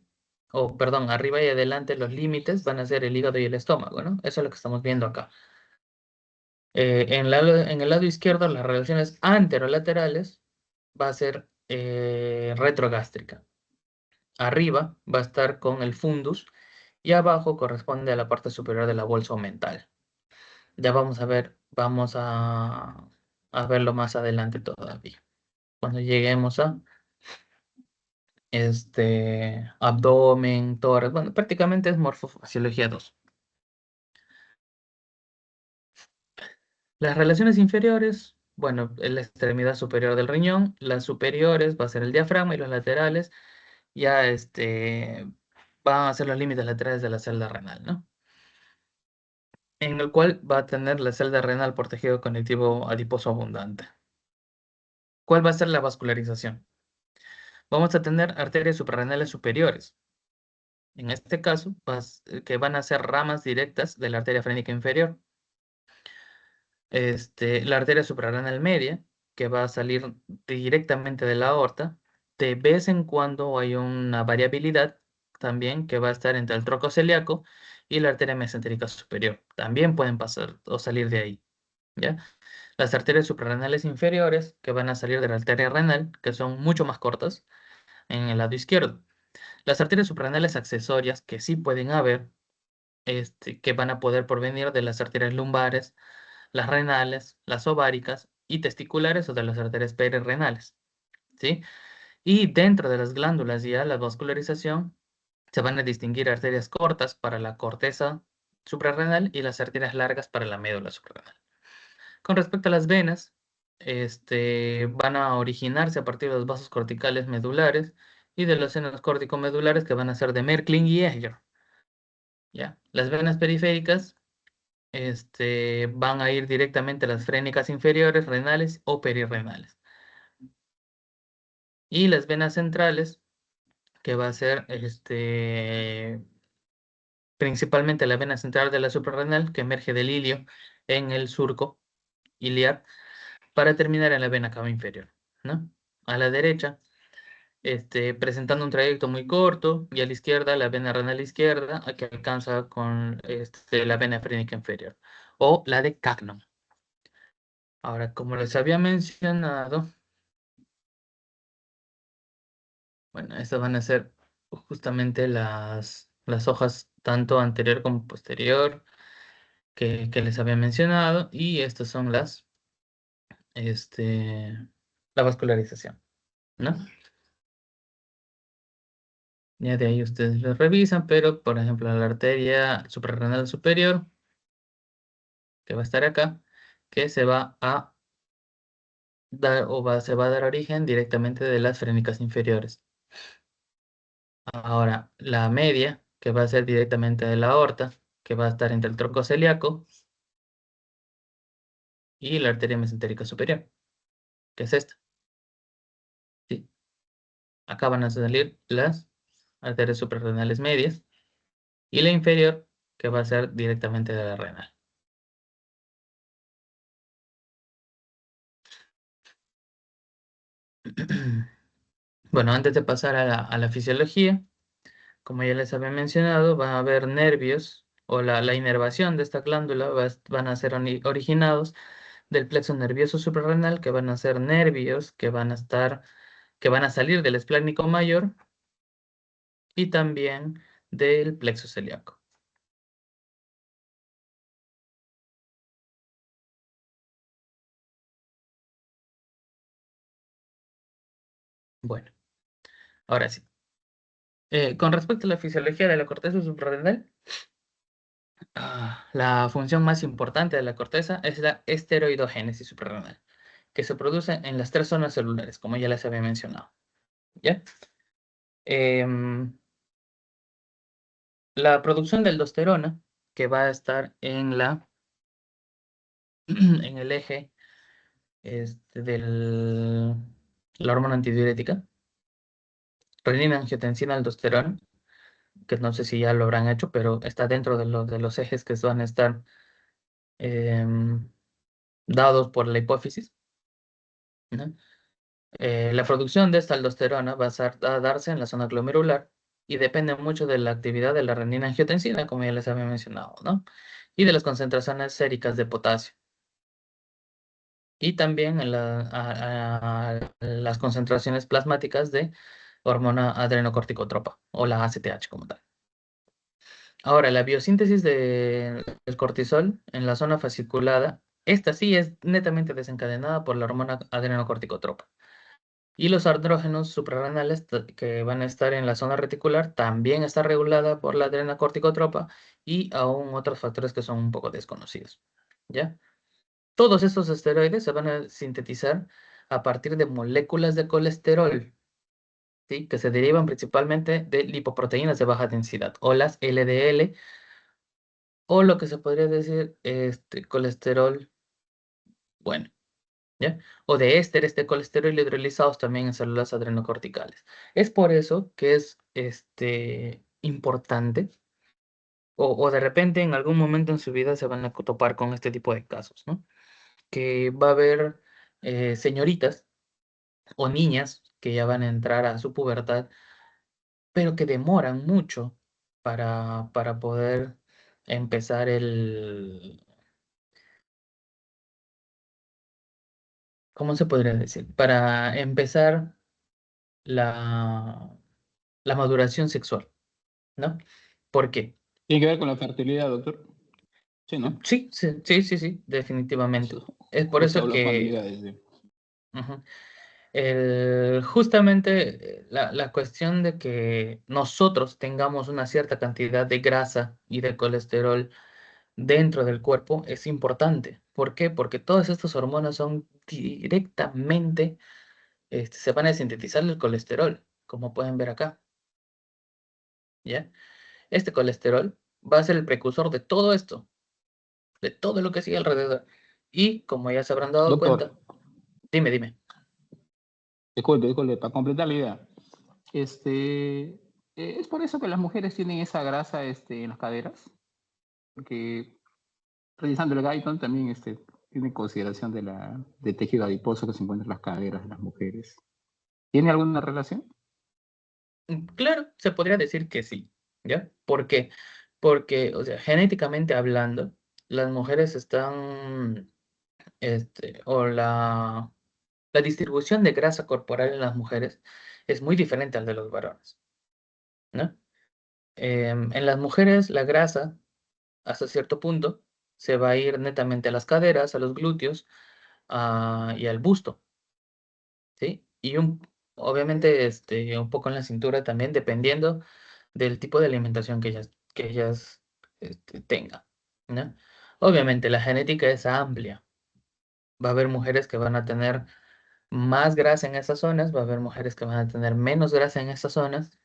o perdón, arriba y adelante los límites van a ser el hígado y el estómago, ¿no? Eso es lo que estamos viendo acá. En el lado izquierdo, las relaciones anterolaterales va a ser retrogástrica. Arriba va a estar con el fundus y abajo corresponde a la parte superior de la bolsa mental. Ya vamos a verlo más adelante todavía. Cuando lleguemos a abdomen, tórax, bueno, prácticamente es morfofisiología 2. Las relaciones inferiores Bueno, es la extremidad superior del riñón, las superiores va a ser el diafragma y los laterales ya van a ser los límites laterales de la celda renal, ¿no? En el cual va a tener la celda renal por tejido conectivo adiposo abundante. ¿Cuál va a ser la vascularización? Vamos a tener arterias suprarrenales superiores. En este caso, que van a ser ramas directas de la arteria frénica inferior. La arteria suprarrenal media, que va a salir directamente de la aorta. De vez en cuando hay una variabilidad también que va a estar entre el tronco celíaco y la arteria mesentérica superior. También pueden pasar o salir de ahí, ¿ya? Las arterias suprarrenales inferiores, que van a salir de la arteria renal, que son mucho más cortas en el lado izquierdo. Las arterias suprarrenales accesorias, que sí pueden haber, que van a poder provenir de las arterias lumbares, las renales, las ováricas y testiculares o de las arterias perirrenales, ¿sí? Y dentro de las glándulas ya la vascularización se van a distinguir arterias cortas para la corteza suprarrenal y las arterias largas para la médula suprarrenal. Con respecto a las venas, van a originarse a partir de los vasos corticales medulares y de los senos córtico-medulares que van a ser de Merklin y Egger, ¿ya? Las venas periféricas van a ir directamente a las frénicas inferiores, renales o perirrenales. Y las venas centrales, que va a ser principalmente la vena central de la suprarrenal, que emerge del ilio en el surco iliar, para terminar en la vena cava inferior, ¿no? A la derecha, presentando un trayecto muy corto, y a la izquierda, la vena renal izquierda, que alcanza con la vena frénica inferior, o la de Cagnon. Ahora, como les había mencionado, bueno, estas van a ser justamente las hojas tanto anterior como posterior que les había mencionado, y estas son la vascularización, ¿no? Ya de ahí ustedes lo revisan, pero por ejemplo la arteria suprarrenal superior, que va a estar acá, que se va a dar se va a dar origen directamente de las frénicas inferiores. Ahora, la media, que va a ser directamente de la aorta, que va a estar entre el tronco celíaco y la arteria mesentérica superior, que es esta, ¿sí? Acá van a salir las arterias suprarrenales medias y la inferior, que va a ser directamente de la renal. Bueno, antes de pasar a la fisiología, como ya les había mencionado, va a haber nervios o la inervación de esta glándula van a ser originados del plexo nervioso suprarrenal, que van a ser nervios que van a salir del esplénico mayor y también del plexo celíaco. Bueno, ahora sí. Con respecto a la fisiología de la corteza suprarrenal, la función más importante de la corteza es la esteroidogénesis suprarrenal, que se produce en las tres zonas celulares, como ya les había mencionado. ¿Ya? Em, la producción de aldosterona, que va a estar en en el eje de la hormona antidiurética, renina, angiotensina, aldosterona, que no sé si ya lo habrán hecho, pero está dentro de los ejes que van a estar em, dados por la hipófisis, ¿no? La producción de esta aldosterona va a darse en la zona glomerular y depende mucho de la actividad de la renina-angiotensina, como ya les había mencionado, ¿no? Y de las concentraciones séricas de potasio. Y también en las concentraciones plasmáticas de hormona adrenocorticotropa, o la ACTH como tal. Ahora, la biosíntesis del cortisol en la zona fasciculada, esta sí es netamente desencadenada por la hormona adrenocorticotropa. Y los andrógenos suprarrenales que van a estar en la zona reticular también está regulada por la adrenocorticotropa y aún otros factores que son un poco desconocidos. ¿Ya? Todos estos esteroides se van a sintetizar a partir de moléculas de colesterol, ¿sí? Que se derivan principalmente de lipoproteínas de baja densidad, o las LDL, o lo que se podría decir colesterol bueno, ¿ya? O de ésteres de colesterol hidrolizados también en células adrenocorticales. Es por eso que es importante, o de repente en algún momento en su vida se van a topar con este tipo de casos, ¿no? Que va a haber señoritas o niñas que ya van a entrar a su pubertad, pero que demoran mucho para poder empezar ¿cómo se podría decir? Para empezar la, la maduración sexual, ¿no? ¿Por qué? Tiene que ver con la fertilidad, doctor. Sí, ¿no? Sí, sí, sí, sí, sí, definitivamente. Es por Justo eso habló con que habilidades. Sí. ujú, justamente la cuestión de que nosotros tengamos una cierta cantidad de grasa y de colesterol dentro del cuerpo es importante. ¿Por qué? Porque todas estas hormonas son directamente, se van a sintetizar el colesterol, como pueden ver acá, ¿ya? Este colesterol va a ser el precursor de todo esto, de todo lo que sigue alrededor. Y como ya se habrán dado Doctor, cuenta, dime, dime. disculpe, para completar la idea. Es por eso que las mujeres tienen esa grasa en las caderas, porque revisando el Guyton también tiene consideración del tejido adiposo que se encuentra en las caderas de las mujeres. ¿Tiene alguna relación? Claro, se podría decir que sí, ¿ya? ¿Por qué? Porque, o sea, genéticamente hablando, las mujeres están, o la distribución de grasa corporal en las mujeres es muy diferente al de los varones, ¿no? En las mujeres la grasa, hasta cierto punto, se va a ir netamente a las caderas, a los glúteos, y al busto, ¿sí? Y obviamente un poco en la cintura también, dependiendo del tipo de alimentación que ellas tengan, ¿no? Obviamente la genética es amplia. Va a haber mujeres que van a tener más grasa en esas zonas, va a haber mujeres que van a tener menos grasa en esas zonas,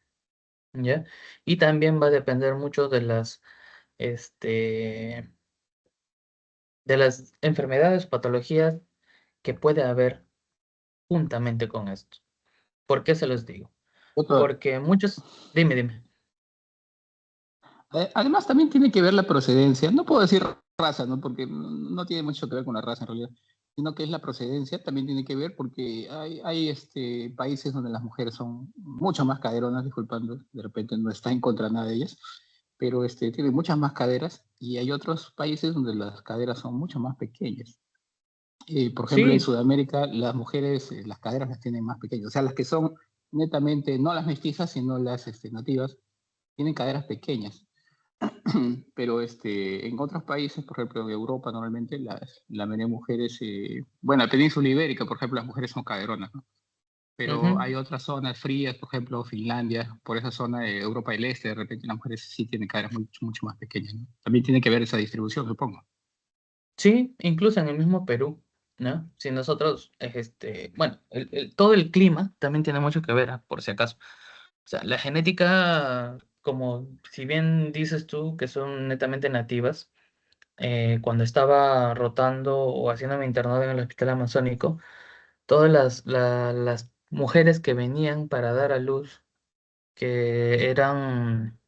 ¿ya? Y también va a depender mucho este, de las enfermedades, patologías que puede haber juntamente con esto. ¿Por qué se los digo? Doctor, Porque muchos, dime. además también tiene que ver la procedencia. No puedo decir raza, ¿no? Porque no tiene mucho que ver con la raza en realidad, sino que es la procedencia, también tiene que ver porque hay países donde las mujeres son mucho más caderonas, disculpando, de repente no está en contra de nada de ellas, pero tienen muchas más caderas y hay otros países donde las caderas son mucho más pequeñas. Por ejemplo, en Sí, Sudamérica las mujeres, las caderas las tienen más pequeñas, o sea, las que son netamente, no las mestizas, sino las nativas, tienen caderas pequeñas. Pero en otros países, por ejemplo en Europa, normalmente la mayoría de mujeres, bueno, la península ibérica, por ejemplo, las mujeres son caderonas, ¿no? Pero ujú. hay otras zonas frías, por ejemplo, Finlandia, por esa zona de Europa del Este, de repente las mujeres sí tienen caderas mucho más pequeñas, ¿no? También tiene que ver esa distribución, supongo. Sí, incluso en el mismo Perú, ¿no? Si nosotros, bueno, todo el clima también tiene mucho que ver, por si acaso. O sea, la genética, como si bien dices tú que son netamente nativas, cuando estaba rotando o haciendo mi internado en el hospital amazónico, todas las mujeres que venían para dar a luz, que eran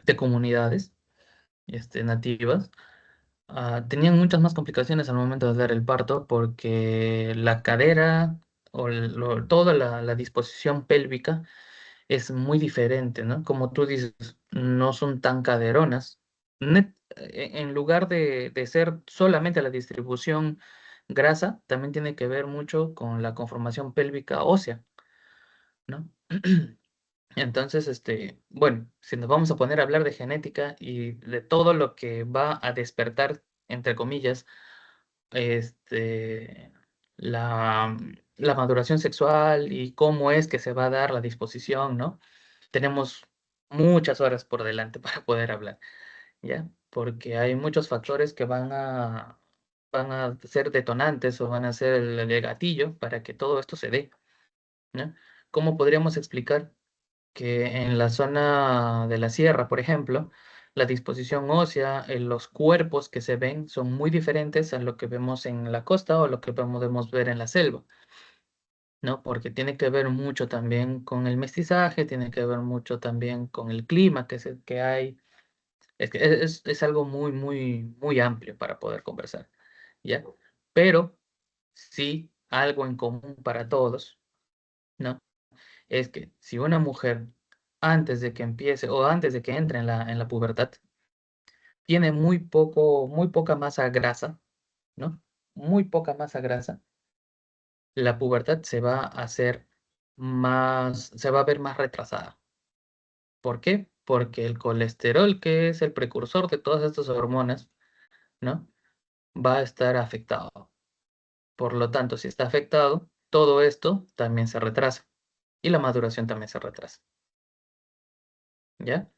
de comunidades, nativas, tenían muchas más complicaciones al momento de dar el parto porque la cadera o toda la disposición pélvica es muy diferente, ¿no? Como tú dices, no son tan caderonas. En lugar de ser solamente la distribución grasa, también tiene que ver mucho con la conformación pélvica ósea, ¿no? Entonces, bueno, si nos vamos a poner a hablar de genética y de todo lo que va a despertar, entre comillas, este, la maduración sexual y cómo es que se va a dar la disposición, ¿no? Tenemos muchas horas por delante para poder hablar, ¿ya? Porque hay muchos factores que van van a ser detonantes o van a ser el gatillo para que todo esto se dé, ¿no? ¿Cómo podríamos explicar que en la zona de la sierra, por ejemplo, la disposición ósea, los cuerpos que se ven son muy diferentes a lo que vemos en la costa o lo que podemos ver en la selva, ¿no? Porque tiene que ver mucho también con el mestizaje, tiene que ver mucho también con el clima que hay. Es que es algo muy, muy, muy amplio para poder conversar, ¿ya? Pero sí, algo en común para todos, ¿no? Es que si una mujer antes de que empiece o antes de que entre en la pubertad, tiene muy poca masa grasa, ¿no? Muy poca masa grasa, la pubertad se va a hacer se va a ver más retrasada. ¿Por qué? Porque el colesterol, que es el precursor de todas estas hormonas, ¿no? Va a estar afectado. Por lo tanto, si está afectado, todo esto también se retrasa y la maduración también se retrasa, ¿ya?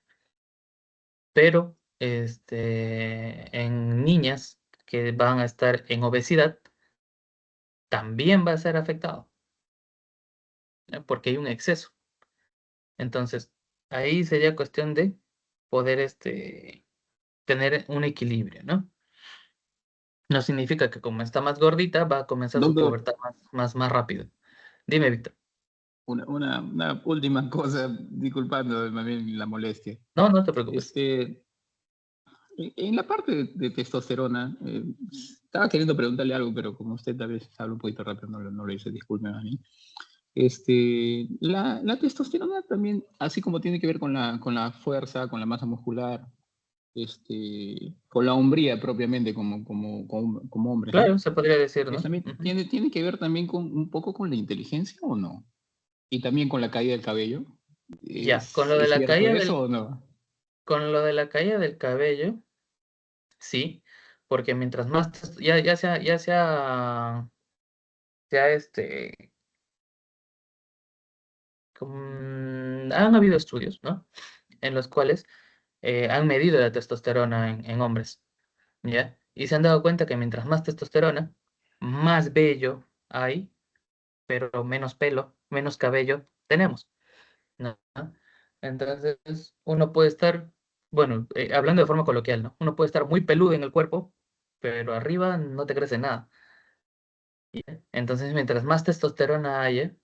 Pero en niñas que van a estar en obesidad, también va a ser afectado, ¿ya? Porque hay un exceso. Entonces, ahí sería cuestión de poder tener un equilibrio, ¿no? No significa que como está más gordita, va a comenzar su Doctor, pubertad más rápido. Dime, Víctor. una última cosa, disculpando más bien la molestia. No, no te preocupes. Este, en la parte de testosterona, estaba queriendo preguntarle algo, pero como usted tal vez habla un poquito rápido, no lo hice, disculpe a mí. La testosterona también, así como tiene que ver con la fuerza, con la masa muscular, con la hombría propiamente como hombres, ¿no? Claro, se podría decir, ¿no? También Ujú. tiene que ver también con un poco con la inteligencia o no? Y también con la caída del cabello. Ya, con lo de Es la cierto caída eso del, o no? con lo de la caída del cabello, sí, porque mientras más, ya sea han habido estudios, ¿no? En los cuales han medido la testosterona en hombres, ¿ya? Y se han dado cuenta que mientras más testosterona, más vello hay, pero menos pelo, menos cabello tenemos, ¿no? Entonces, uno puede estar, bueno, hablando de forma coloquial, ¿no? Uno puede estar muy peludo en el cuerpo, pero arriba no te crece nada. ¿Ya? Entonces, mientras más testosterona haya,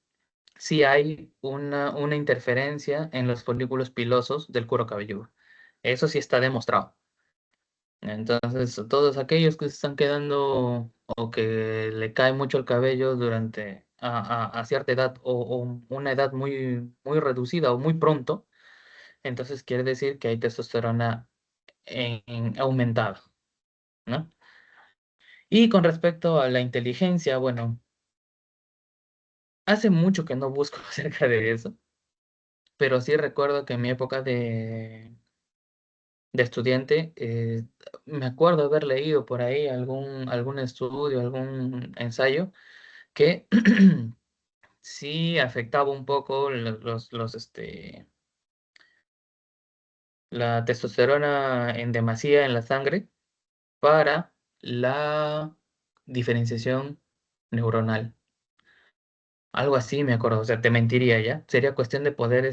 sí hay una interferencia en los folículos pilosos del cuero cabelludo. Eso sí está demostrado. Entonces, todos aquellos que se están quedando o que le cae mucho el cabello durante a cierta edad o una edad muy, muy reducida o muy pronto, entonces quiere decir que hay testosterona aumentada, ¿no? Y con respecto a la inteligencia, bueno, hace mucho que no busco acerca de eso, pero sí recuerdo que en mi época de estudiante, me acuerdo haber leído por ahí algún estudio, algún ensayo que sí afectaba un poco la testosterona en demasía en la sangre para la diferenciación neuronal. Algo así me acuerdo, o sea, te mentiría ya. Sería cuestión de poder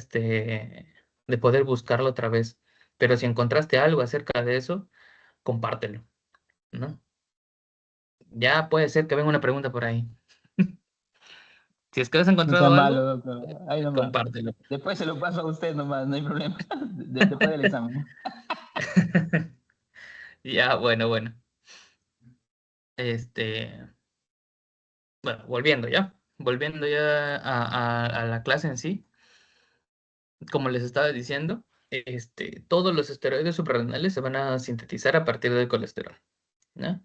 buscarlo otra vez. Pero si encontraste algo acerca de eso, compártelo, ¿no? Ya puede ser que venga una pregunta por ahí. Si es que has No sea encontrado malo, algo, doctor. Ahí nomás. compártelo. Después se lo paso a usted nomás, no hay problema. Después del examen. Ya, bueno, bueno. Este, bueno, volviendo ya a la clase en sí, como les estaba diciendo, todos los esteroides suprarrenales se van a sintetizar a partir del colesterol, ¿no?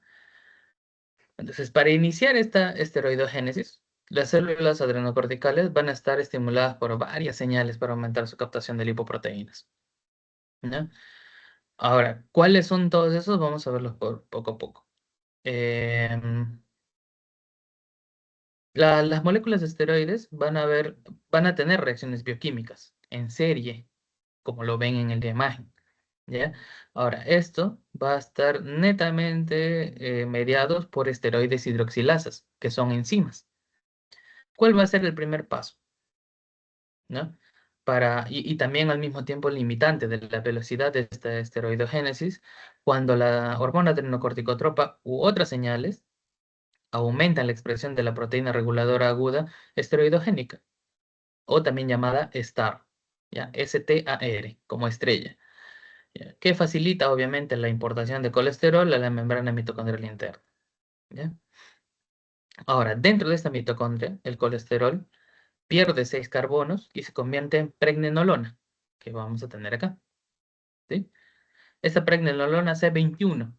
Entonces, para iniciar esta esteroidogénesis, las células adrenocorticales van a estar estimuladas por varias señales para aumentar su captación de lipoproteínas, ¿no? Ahora, ¿cuáles son todos esos? Vamos a verlos poco a poco. Em, las moléculas de esteroides van a tener reacciones bioquímicas en serie, como lo ven en el de imagen, ¿ya? Ahora, esto va a estar netamente mediados por esteroides hidroxilasas, que son enzimas. ¿Cuál va a ser el primer paso? ¿No? Y también al mismo tiempo limitante de la velocidad de esta esteroidogénesis, cuando la hormona adrenocorticotropa u otras señales aumentan la expresión de la proteína reguladora aguda esteroidogénica, o también llamada STAR, ¿ya? STAR, como estrella, ¿ya? Que facilita obviamente la importación de colesterol a la membrana mitocondrial interna, ¿ya? Ahora, dentro de esta mitocondria, el colesterol pierde 6 carbonos y se convierte en pregnenolona, que vamos a tener acá, ¿sí? Esta pregnenolona C21,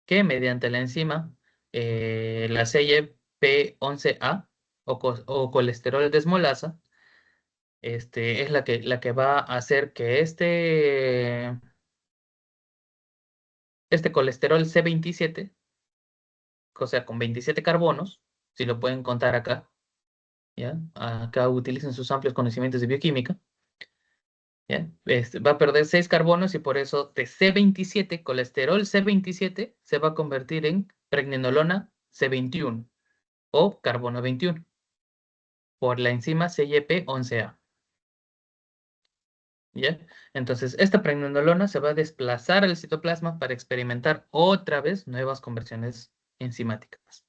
que mediante la enzima, la CYP11A o colesterol desmolasa, es la que va a hacer que este colesterol C27, o sea, con 27 carbonos, si lo pueden contar acá, ¿ya? Acá utilizan sus amplios conocimientos de bioquímica, ¿ya? Va a perder 6 carbonos y por eso de C27, colesterol C27, se va a convertir en pregnenolona C21 o carbono 21 por la enzima CYP11A, ¿ya? Entonces, esta pregnenolona se va a desplazar al citoplasma para experimentar otra vez nuevas conversiones enzimáticas.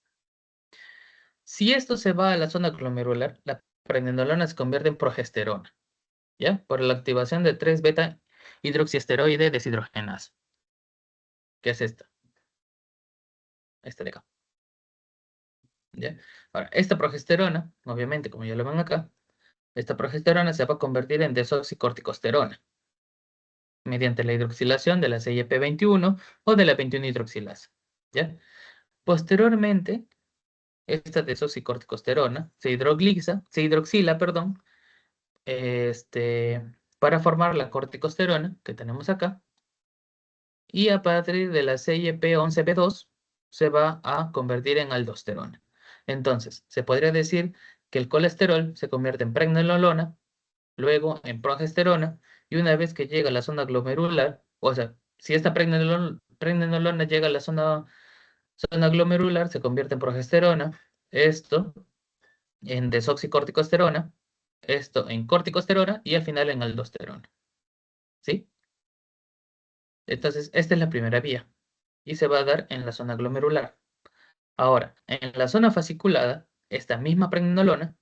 Si esto se va a la zona glomerular, la pregnenolona se convierte en progesterona, ¿ya? Por la activación de 3-beta hidroxiesteroide deshidrogenasa, que es esta de acá, ¿ya? Ahora, esta progesterona, obviamente, como ya lo ven acá, esta progesterona se va a convertir en desoxicorticosterona mediante la hidroxilación de la CYP21 o de la 21 hidroxilasa, ¿ya? Posteriormente, esta desoxicorticosterona se hidroxila, perdón, para formar la corticosterona que tenemos acá, y a partir de la CYP11B2 se va a convertir en aldosterona. Entonces, se podría decir que el colesterol se convierte en pregnenolona, luego en progesterona, y una vez que llega a la zona glomerular, o sea, si esta pregnenolona llega a la zona glomerular, se convierte en progesterona, esto en desoxicorticosterona, esto en corticosterona y al final en aldosterona, ¿sí? Entonces, esta es la primera vía y se va a dar en la zona glomerular. Ahora, en la zona fasciculada, esta misma pregnenolona,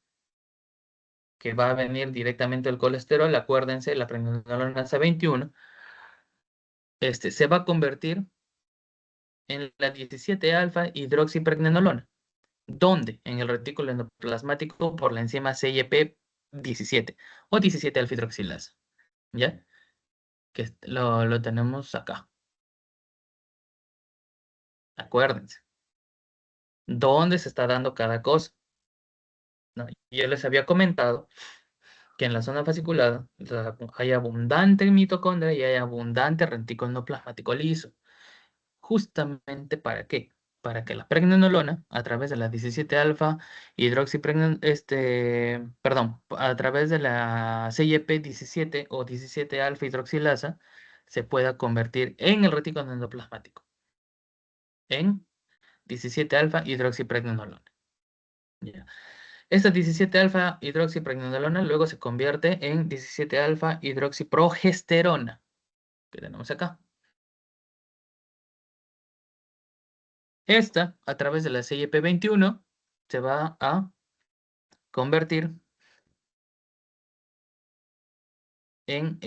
que va a venir directamente del colesterol, acuérdense, la pregnenolona C21, se va a convertir en la 17-alfa hidroxipregnenolona. ¿Dónde? En el retículo endoplasmático por la enzima CYP17 o 17-alfa hidroxilasa, ¿ya? Que lo tenemos acá. Acuérdense. ¿Dónde se está dando cada cosa? ¿No? Yo les había comentado que en la zona fasciculada hay abundante mitocondria y hay abundante retículo endoplasmático liso. ¿Justamente para qué? Para que la pregnenolona, a través de la 17-alfa perdón, a través de la CYP17 o 17-alfa hidroxilasa, se pueda convertir en el retículo endoplasmático, en 17-alfa hidroxipregnenolona. Ya. Esta 17-alfa hidroxipregnenolona luego se convierte en 17-alfa hidroxiprogesterona, que tenemos acá. Esta, a través de la CYP21, se va a convertir en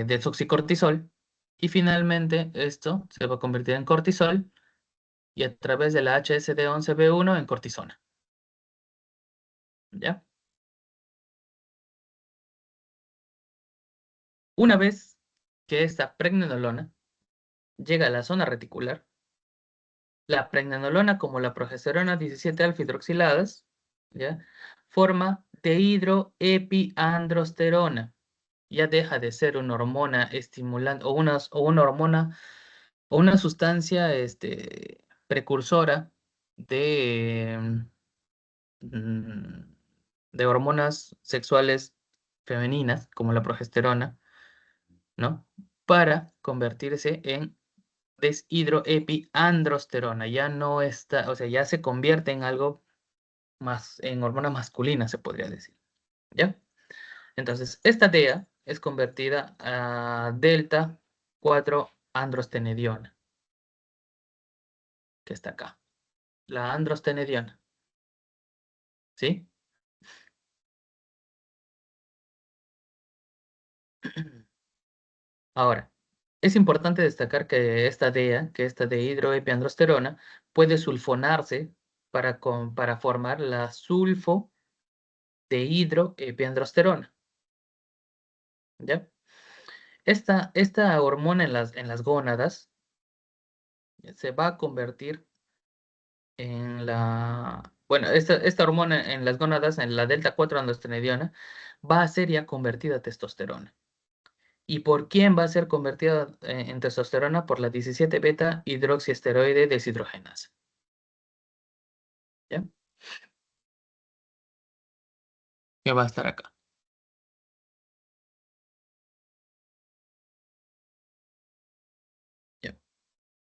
desoxicortisol y finalmente esto se va a convertir en cortisol y a través de la HSD11B1 en cortisona. ¿Ya? Una vez que esta pregnenolona llega a la zona reticular, la pregnenolona como la progesterona 17-alfa hidroxiladas, ¿ya? Forma dehidroepiandrosterona. Ya deja de ser una hormona estimulante o una hormona o una sustancia precursora de, mm, de hormonas sexuales femeninas, como la progesterona, ¿no? Para convertirse en deshidroepiandrosterona. Ya no está, o sea, ya se convierte en algo más, en hormona masculina, se podría decir, ¿ya? Entonces, esta DEA es convertida a delta 4 androstenediona, que está acá. La androstenediona, ¿sí? Ahora, es importante destacar que esta DEA, que esta dehidroepiandrosterona, puede sulfonarse para formar la sulfodehidroepiandrosterona, ¿ya? Esta hormona en las gónadas se va a convertir en la... Bueno, esta hormona en las gónadas, en la delta 4 androstenediona, va a ser ya convertida a testosterona. ¿Y por quién va a ser convertida en testosterona? Por la 17 beta hidroxiesteroide deshidrogenasa. ¿Ya? Que va a estar acá. ¿Ya?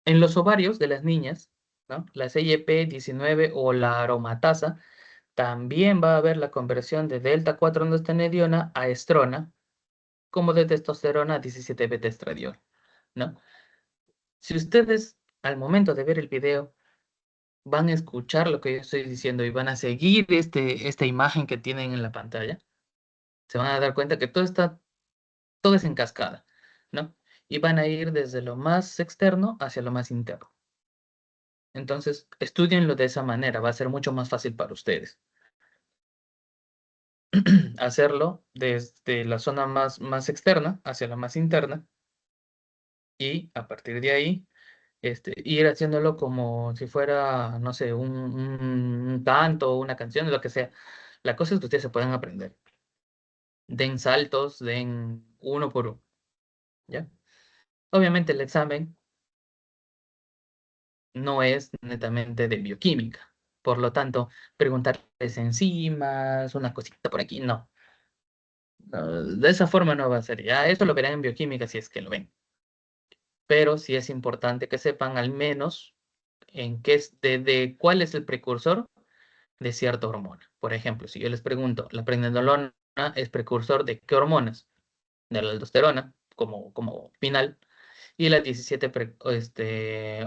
En los ovarios de las niñas, ¿no? La CYP19 o la aromatasa, también va a haber la conversión de delta 4 androstenediona a estrona, como de testosterona a 17 beta estradiol, ¿no? Si ustedes al momento de ver el video van a escuchar lo que yo estoy diciendo y van a seguir esta imagen que tienen en la pantalla, se van a dar cuenta que todo es en cascada, ¿no? Y van a ir desde lo más externo hacia lo más interno. Entonces, estudienlo de esa manera, va a ser mucho más fácil para ustedes. Hacerlo desde la zona más externa hacia la más interna y a partir de ahí ir haciéndolo como si fuera, no sé, un canto, una canción, lo que sea. La cosa es que ustedes se puedan aprender. Den saltos, den uno por uno, ¿ya? Obviamente el examen no es netamente de bioquímica. Por lo tanto, preguntarles enzimas, una cosita por aquí, no. No, de esa forma no va a ser. Ya eso lo verán en bioquímica si es que lo ven. Pero sí es importante que sepan al menos en qué es, de cuál es el precursor de cierta hormona. Por ejemplo, si yo les pregunto, ¿la pregnenolona es precursor de qué hormonas? De la aldosterona, como final, y la 17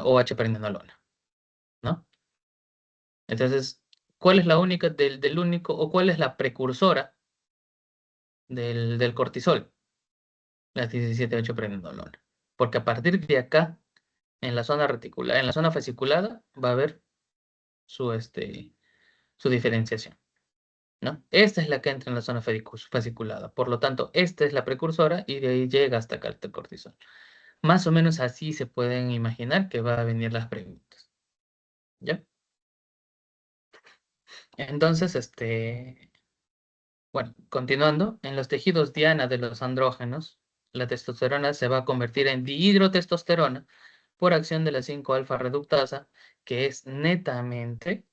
OH pregnenolona, ¿no? Entonces, ¿cuál es la única del único, o cuál es la precursora del cortisol? La 17 pregnenolona. Porque a partir de acá, en la zona reticular, en la zona fasciculada, va a haber su diferenciación, ¿no? Esta es la que entra en la zona fasciculada. Por lo tanto, esta es la precursora y de ahí llega hasta acá el cortisol. Más o menos así se pueden imaginar que van a venir las preguntas, ¿ya? Entonces, bueno, continuando, en los tejidos diana de los andrógenos, la testosterona se va a convertir en dihidrotestosterona por acción de la 5-alfa reductasa, que es netamente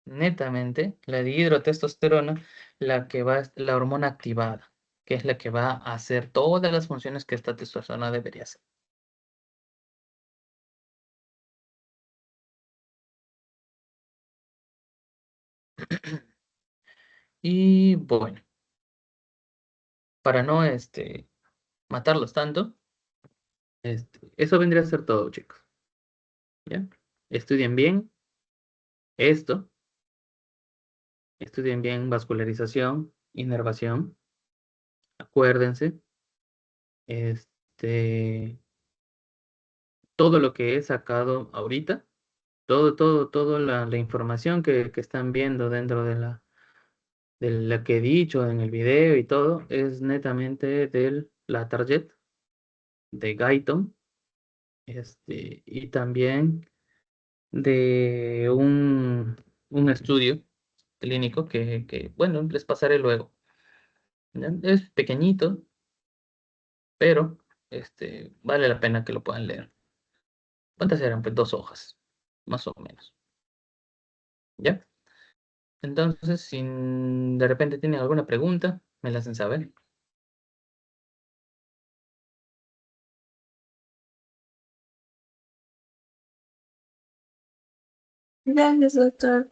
la dihidrotestosterona, la hormona activada, que es la que va a hacer todas las funciones que esta testosterona debería hacer. Y bueno, para no matarlos tanto, eso vendría a ser todo, chicos. ¿Ya? Estudien bien esto, estudien bien vascularización, inervación, acuérdense, todo lo que he sacado ahorita, toda la información que están viendo dentro de la que he dicho en el video y todo, es netamente de la target de Guyton, y también de un estudio clínico bueno, les pasaré luego. ¿Ya? Es pequeñito, pero vale la pena que lo puedan leer. ¿Cuántas eran? Pues 2 hojas, más o menos. ¿Ya? Entonces, si de repente tienen alguna pregunta, me la hacen saber. Gracias, doctor.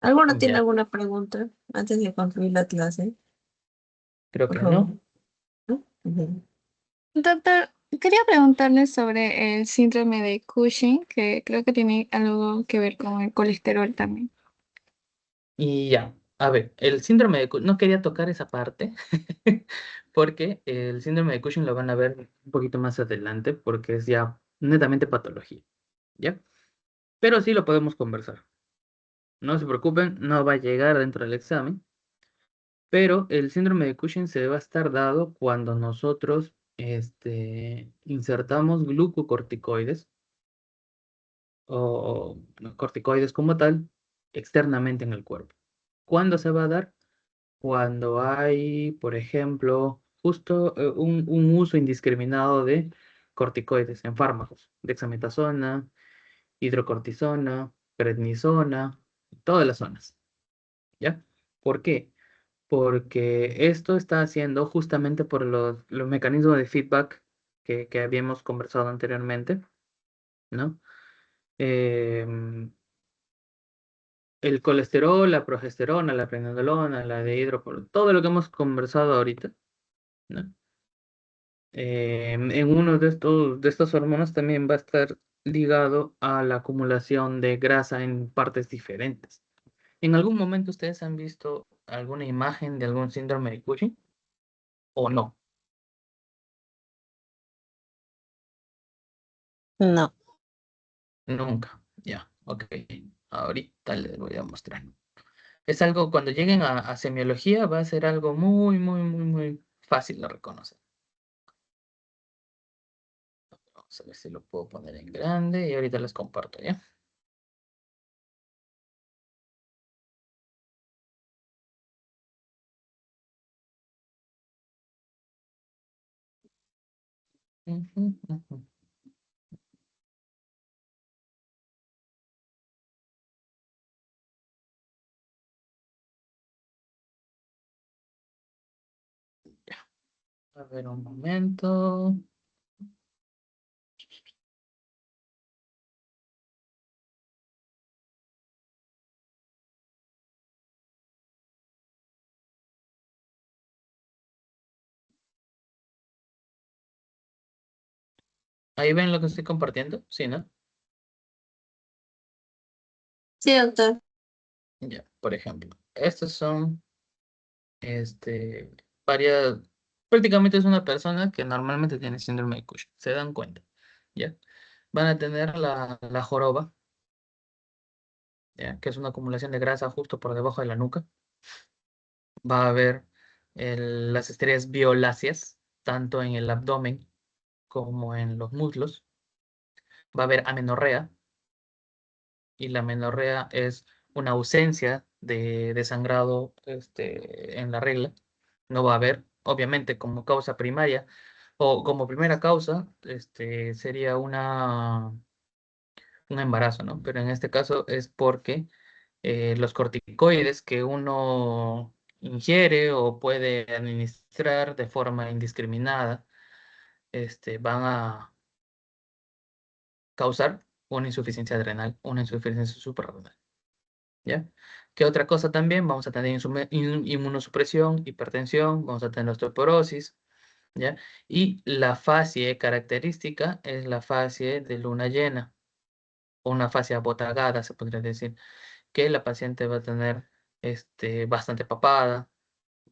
¿Alguno tiene Ya, alguna pregunta antes de concluir la clase? creo Por que favor. no. ¿No? Bien. Doctor, quería preguntarle sobre el síndrome de Cushing, que creo que tiene algo que ver con el colesterol también. Y ya, a ver, el síndrome de Cushing, no quería tocar esa parte, porque el síndrome de Cushing lo van a ver un poquito más adelante, porque es ya netamente patología, ¿ya? Pero sí lo podemos conversar. No se preocupen, no va a llegar dentro del examen, pero el síndrome de Cushing se va a estar dado cuando nosotros insertamos glucocorticoides o corticoides como tal externamente en el cuerpo. ¿Cuándo se va a dar? Cuando hay, por ejemplo, justo un uso indiscriminado de corticoides en fármacos, dexametasona, hidrocortisona, prednisona, todas las zonas, ¿ya? ¿Por qué? Porque esto está haciendo justamente por los mecanismos de feedback que habíamos conversado anteriormente, ¿no? Em, el colesterol, la progesterona, la pregnenolona, la dehidrocortisona, todo lo que hemos conversado ahorita, ¿no? En uno de estos hormonas también va a estar ligado a la acumulación de grasa en partes diferentes. ¿En algún momento ustedes han visto alguna imagen de algún síndrome de Cushing o no? No. Nunca. Ya, ok. Ahorita les voy a mostrar. Es algo, cuando lleguen a semiología, va a ser algo muy, muy, muy, muy fácil de reconocer. Vamos a ver si lo puedo poner en grande y ahorita les comparto, ¿ya? Ujú, ujú. Ya. A ver un momento. Ahí ven lo que estoy compartiendo, ¿sí, no? Sí, doctor. Ya, por ejemplo, estos son, varias, prácticamente es una persona que normalmente tiene síndrome de Cushing, se dan cuenta, ¿ya? Van a tener la joroba, ¿ya? Que es una acumulación de grasa justo por debajo de la nuca. Va a haber las estrellas violáceas, tanto en el abdomen como en los muslos. Va a haber amenorrea, y la amenorrea es una ausencia de sangrado en la regla. No va a haber, obviamente, como causa primaria o como primera causa, sería un embarazo, ¿no? Pero en este caso es porque los corticoides que uno ingiere o puede administrar de forma indiscriminada, van a causar una insuficiencia adrenal, una insuficiencia suprarrenal, ¿ya? ¿Qué otra cosa también? Vamos a tener inmunosupresión, hipertensión, vamos a tener osteoporosis, ¿ya? Y la fase característica es la fase de luna llena, o una fase abotagada, se podría decir, que la paciente va a tener bastante papada,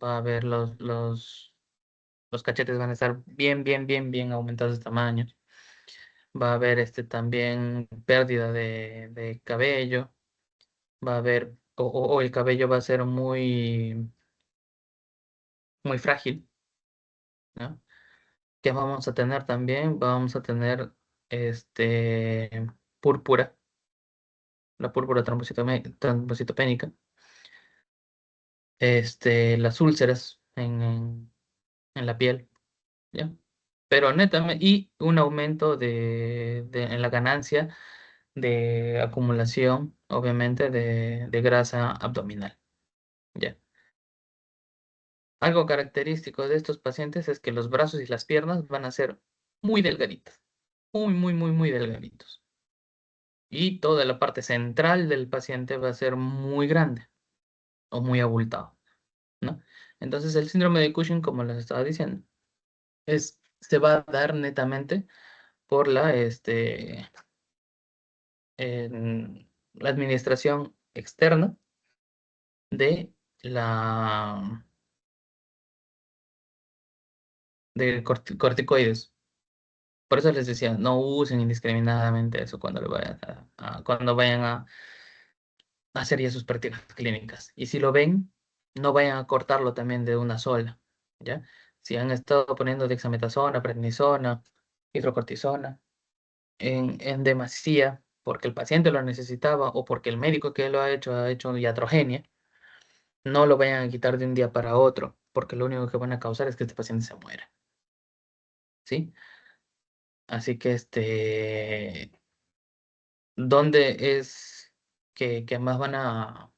va a ver los cachetes van a estar bien, bien, bien, bien aumentados de tamaño, va a haber también pérdida de cabello, va a haber, o el cabello va a ser muy, muy frágil, ¿no? ¿Qué vamos a tener también? Vamos a tener púrpura, la púrpura trombocitopénica, las úlceras en la piel, ¿ya? Pero netamente, y un aumento en la ganancia de acumulación, obviamente, de grasa abdominal, ¿ya? Algo característico de estos pacientes es que los brazos y las piernas van a ser muy delgaditas, muy, muy, muy, muy delgaditos. y toda la parte central del paciente va a ser muy grande o muy abultado, ¿no? Entonces el síndrome de Cushing, como les estaba diciendo, se va a dar netamente por la administración externa de la de corticoides. Por eso les decía, no usen indiscriminadamente eso cuando cuando vayan a hacer ya sus prácticas clínicas. Y si lo ven, no vayan a cortarlo también de una sola, ¿ya? Si han estado poniendo dexametasona, prednisona, hidrocortisona en demasía, porque el paciente lo necesitaba o porque el médico que lo ha hecho iatrogenia, no lo vayan a quitar de un día para otro, porque lo único que van a causar es que este paciente se muera, ¿sí? Así que ¿dónde es que más van a